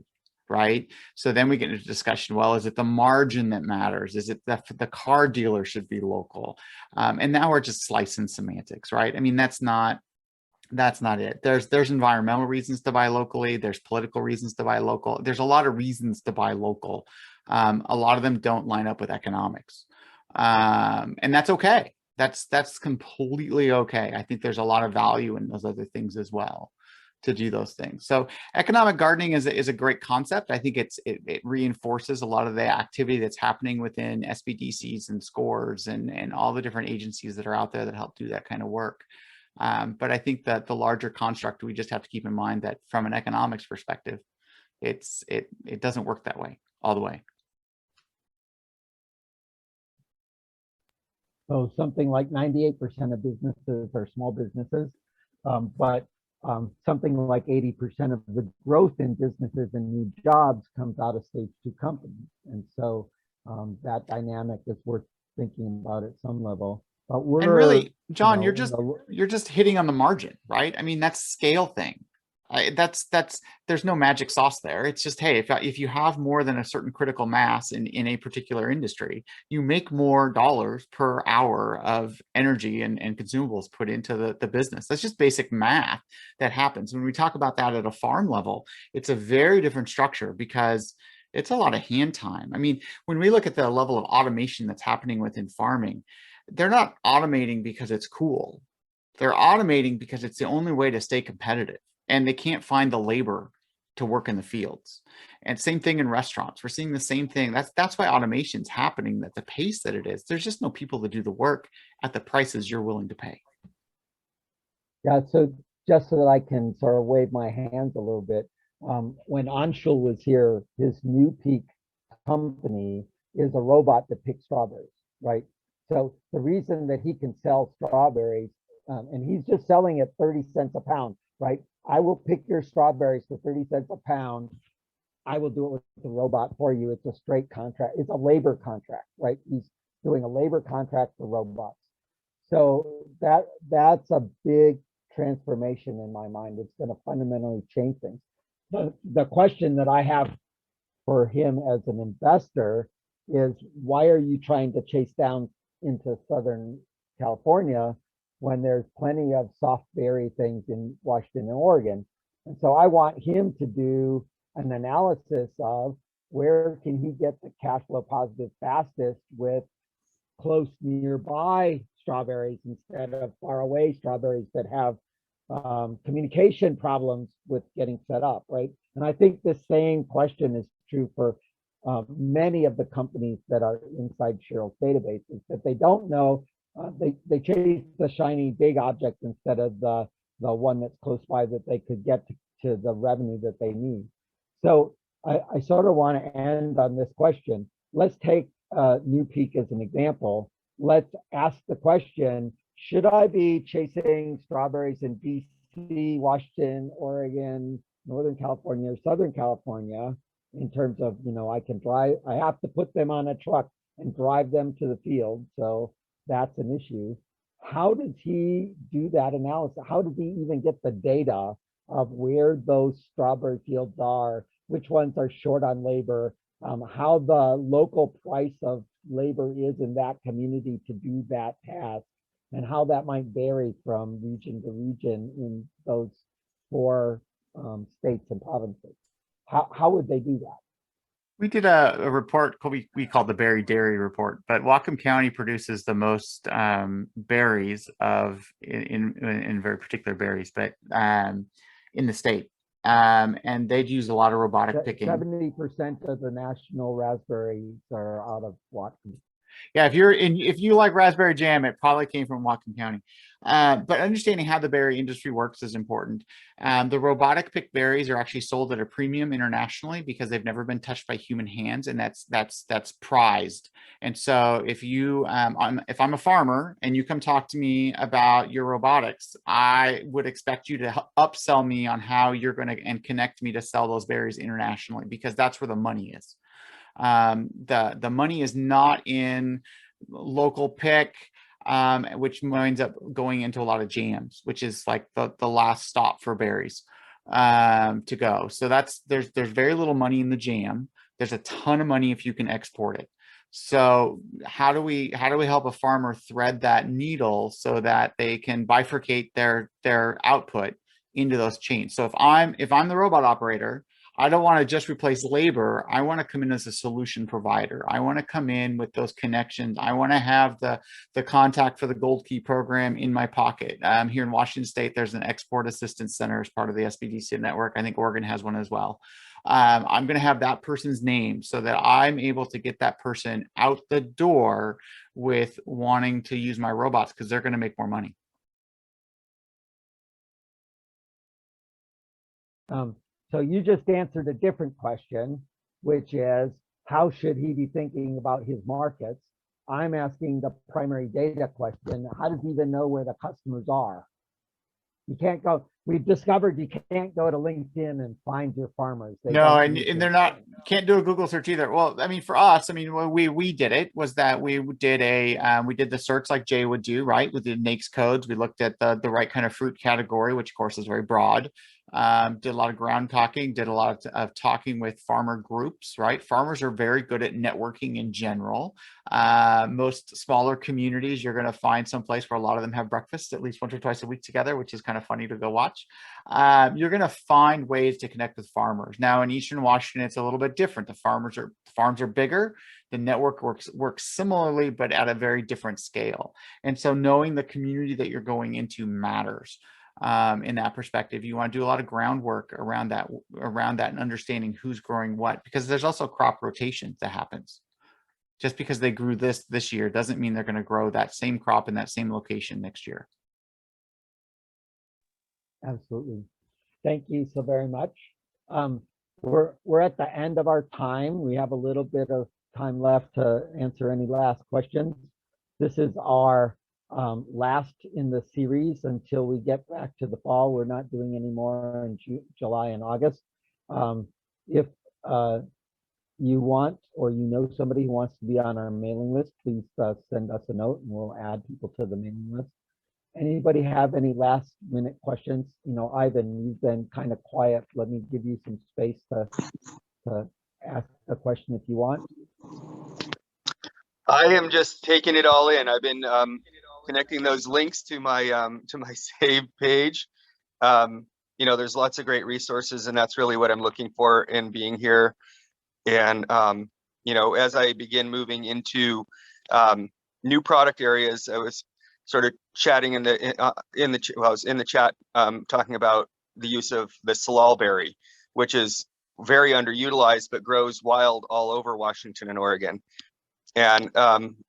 right? So then we get into discussion, well, is it the margin that matters? Is it that the car dealer should be local? And now we're just slicing semantics, right? I mean, that's not it. There's environmental reasons to buy locally. There's political reasons to buy local. There's a lot of reasons to buy local. A lot of them don't line up with economics. And that's okay. That's completely okay. I think there's a lot of value in those other things as well to do those things. So economic gardening is a great concept. I think it reinforces a lot of the activity that's happening within SBDCs and SCORES and all the different agencies that are out there that help do that kind of work. But I think that the larger construct, we just have to keep in mind that from an economics perspective, it doesn't work that way all the way. So something like 98% of businesses are small businesses, but something like 80% of the growth in businesses and new jobs comes out of stage 2 companies. And so that dynamic is worth thinking about at some level. But we're, and really, John, you're just hitting on the margin, right? I mean, that's scale thing. There's no magic sauce there. It's just, hey, if you have more than a certain critical mass in a particular industry, you make more dollars per hour of energy and consumables put into the business. That's just basic math that happens. When we talk about that at a farm level, it's a very different structure because it's a lot of hand time. I mean, when we look at the level of automation that's happening within farming, they're not automating because it's cool. They're automating because it's the only way to stay competitive. And they can't find the labor to work in the fields. And same thing in restaurants. We're seeing the same thing. That's why automation's happening at the pace that it is. There's just no people to do the work at the prices you're willing to pay. Yeah, so just so that I can sort of wave my hands a little bit, when Anshul was here, his New Peak company is a robot that picks strawberries, right? So the reason that he can sell strawberries, and he's just selling at 30 cents a pound, right? I will pick your strawberries for 30 cents a pound. I will do it with the robot for you. It's a straight contract. It's a labor contract, right? He's doing a labor contract for robots. So that's a big transformation in my mind. It's going to fundamentally change things. The question that I have for him as an investor is why are you trying to chase down into Southern California when there's plenty of soft berry things in Washington and Oregon? And so I want him to do an analysis of where can he get the cash flow positive fastest with close nearby strawberries instead of far away strawberries that have communication problems with getting set up, right? And I think the same question is true for many of the companies that are inside Sheryl's databases, that they don't know, they chase the shiny big object instead of the one that's close by that they could get to the revenue that they need. So I sort of want to end on this question. Let's take New Peak as an example. Let's ask the question, should I be chasing strawberries in DC, Washington, Oregon, Northern California, or Southern California in terms of, you know, I have to put them on a truck and drive them to the field. So that's an issue. How does he do that analysis? How does he even get the data of where those strawberry fields are, which ones are short on labor, how the local price of labor is in that community to do that task, and how that might vary from region to region in those 4 states and provinces? How would they do that? We did a report we called the Berry Dairy Report, but Whatcom County produces the most berries in very particular berries, but in the state. And they'd use a lot of robotic picking. 70% of the national raspberries are out of Whatcom. Yeah, if you like raspberry jam, it probably came from Whatcom County. But understanding how the berry industry works is important. The robotic picked berries are actually sold at a premium internationally because they've never been touched by human hands, and that's prized. And so if I'm a farmer and you come talk to me about your robotics, I would expect you to upsell me on how you're going to and connect me to sell those berries internationally, because that's where the money is. The money is not in local pick, which winds up going into a lot of jams, which is like the last stop for berries to go. So there's very little money in the jam. There's a ton of money if you can export it. So how do we help a farmer thread that needle so that they can bifurcate their output into those chains? So if I'm the robot operator, I don't want to just replace labor. I want to come in as a solution provider. I want to come in with those connections. I want to have the contact for the Gold Key program in my pocket. Here in Washington State, there's an export assistance center as part of the SBDC network. I think Oregon has one as well. I'm going to have that person's name so that I'm able to get that person out the door with wanting to use my robots, because they're going to make more money. So you just answered a different question, which is, how should he be thinking about his markets? I'm asking the primary data question. How does he even know where the customers are? You can't go, we've discovered you can't go to LinkedIn and find your farmers. No, and they're not, can't do a Google search either. Well, I mean, for us, I mean, what we did it was that we did the search like Jay would do, right? With the NAICS codes, we looked at the right kind of fruit category, which of course is very broad. Did a lot of ground talking, did a lot of talking with farmer groups, right? Farmers are very good at networking in general. Most smaller communities, you're going to find some place where a lot of them have breakfast at least once or twice a week together, which is kind of funny to go watch. You're going to find ways to connect with farmers. Now in Eastern Washington, it's a little bit different. The farms are bigger. The network works similarly, but at a very different scale. And so knowing the community that you're going into matters. In that perspective, you want to do a lot of groundwork around that and understanding who's growing what, because there's also crop rotation that happens. Just because they grew this year doesn't mean they're going to grow that same crop in that same location next year. Absolutely. Thank you so very much. We're at the end of our time. We have a little bit of time left to answer any last questions. This is our last in the series until we get back to the fall. We're not doing any more in July and August. If you want, or you know somebody who wants to be on our mailing list, please send us a note and we'll add people to the mailing list. Anybody have any last minute questions? You know, Ivan, you've been kind of quiet. Let me give you some space to ask a question if you want. I am just taking it all in. I've been connecting those links to my save page. You know, there's lots of great resources, and that's really what I'm looking for in being here. And you know, as I begin moving into new product areas, I was sort of chatting in the chat talking about the use of the salal berry, which is very underutilized but grows wild all over Washington and Oregon. And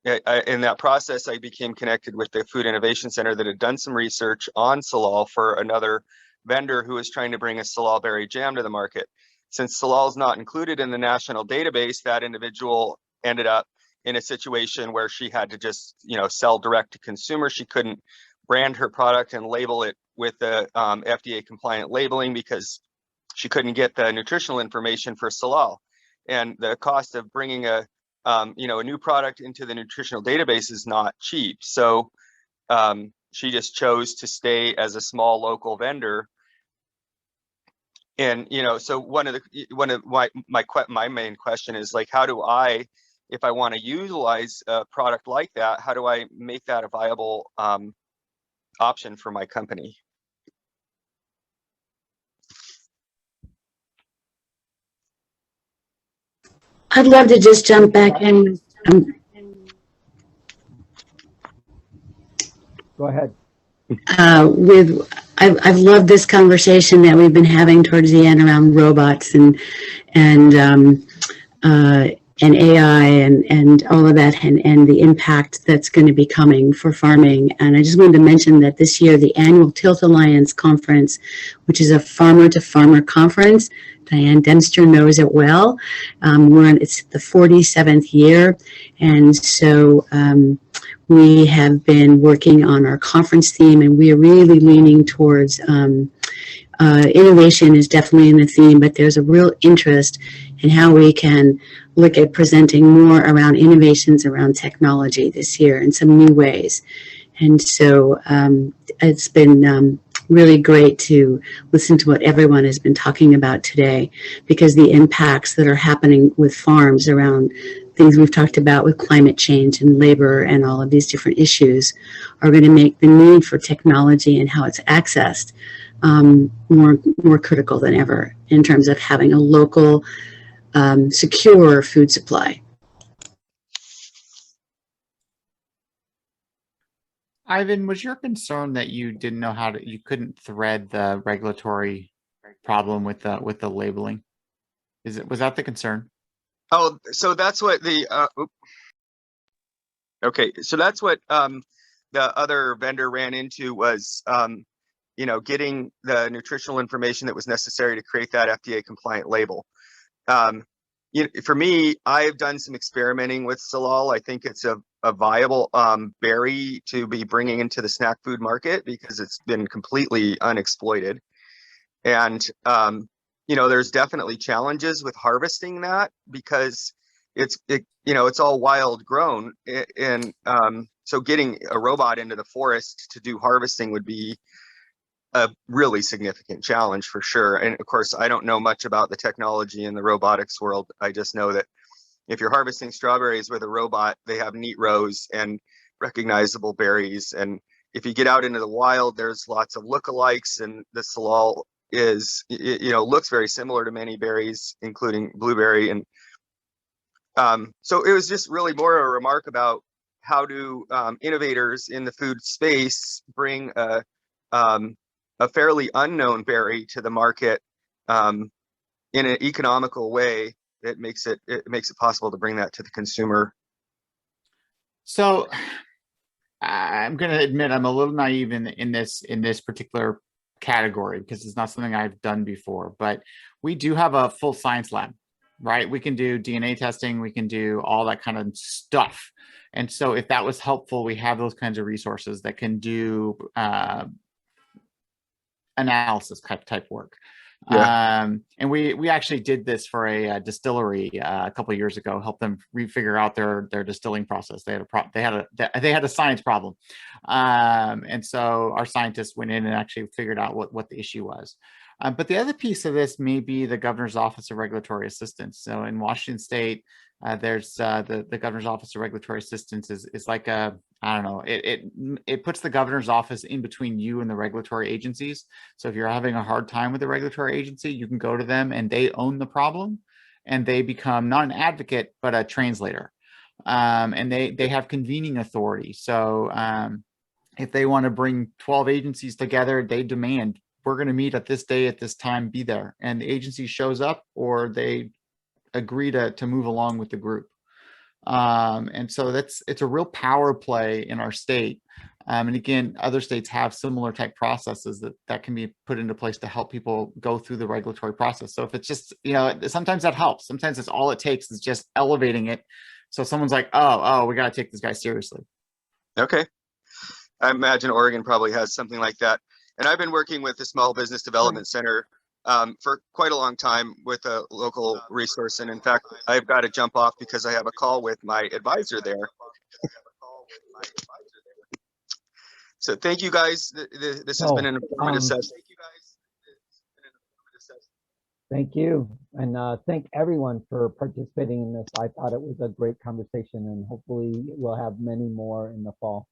in that process, I became connected with the Food Innovation Center that had done some research on salal for another vendor who was trying to bring a salal berry jam to the market. Since salal is not included in the national database, that individual ended up in a situation where she had to just, you know, sell direct to consumer. She couldn't brand her product and label it with the FDA compliant labeling because she couldn't get the nutritional information for salal. And the cost of bringing a you know, a new product into the nutritional database is not cheap. So she just chose to stay as a small local vendor. And, you know, so one of my main question is like, how do I, if I want to utilize a product like that, how do I make that a viable option for my company? I'd love to just jump back in. Go ahead. I've loved this conversation that we've been having towards the end around robots and AI and all of that and the impact that's going to be coming for farming. And I just wanted to mention that this year, the annual Tilth Alliance conference, which is a farmer to farmer conference, Diane Dempster knows it well. It's the 47th year. And so we have been working on our conference theme, and we are really leaning towards innovation is definitely in the theme, but there's a real interest in how we can look at presenting more around innovations around technology this year in some new ways. And so it's been really great to listen to what everyone has been talking about today, because the impacts that are happening with farms around things we've talked about with climate change and labor and all of these different issues are going to make the need for technology and how it's accessed more critical than ever in terms of having a local secure food supply. Ivan, was your concern that you didn't know you couldn't thread the regulatory problem with the labeling? Was that the concern? Oh, so that's what the okay, so that's what the other vendor ran into was you know, getting the nutritional information that was necessary to create that FDA compliant label. You know, for me, I've done some experimenting with salal. I think it's a viable berry to be bringing into the snack food market because it's been completely unexploited. And you know, there's definitely challenges with harvesting that because it's all wild grown, and so getting a robot into the forest to do harvesting would be a really significant challenge for sure. And of course, I don't know much about the technology in the robotics world. I just know that if you're harvesting strawberries with a robot, they have neat rows and recognizable berries. And if you get out into the wild, there's lots of lookalikes, and the salal is, you know, looks very similar to many berries, including blueberry. And so it was just really more a remark about how do innovators in the food space bring a fairly unknown berry to the market in an economical way that makes it possible to bring that to the consumer. So I'm going to admit I'm a little naive in this particular category because it's not something I've done before, but we do have a full science lab, right? We can do DNA testing, we can do all that kind of stuff. And so if that was helpful, we have those kinds of resources that can do analysis type work. Yeah. And we actually did this for a distillery a couple of years ago, help them refigure out their distilling process. They had a science problem, and so our scientists went in and actually figured out what the issue was. But the other piece of this may be the Governor's Office of Regulatory Assistance. So in Washington State, there's the Governor's Office of Regulatory Assistance is like a, I don't know, it puts the governor's office in between you and the regulatory agencies. So if you're having a hard time with the regulatory agency, you can go to them and they own the problem and they become not an advocate, but a translator. And they have convening authority. So if they want to bring 12 agencies together, they demand, we're going to meet at this day, at this time, be there. And the agency shows up or they agree to move along with the group. And so it's a real power play in our state. And again, other states have similar type processes that can be put into place to help people go through the regulatory process. So if it's just, sometimes that helps. Sometimes it's all it takes is just elevating it. So someone's like, oh, we got to take this guy seriously. Okay. I imagine Oregon probably has something like that. And I've been working with the Small Business Development Center for quite a long time with a local resource. And in fact, I've got to jump off because I have a call with my advisor there. So thank you guys. This has been an informative session. Thank you. And thank everyone for participating in this. I thought it was a great conversation and hopefully we'll have many more in the fall.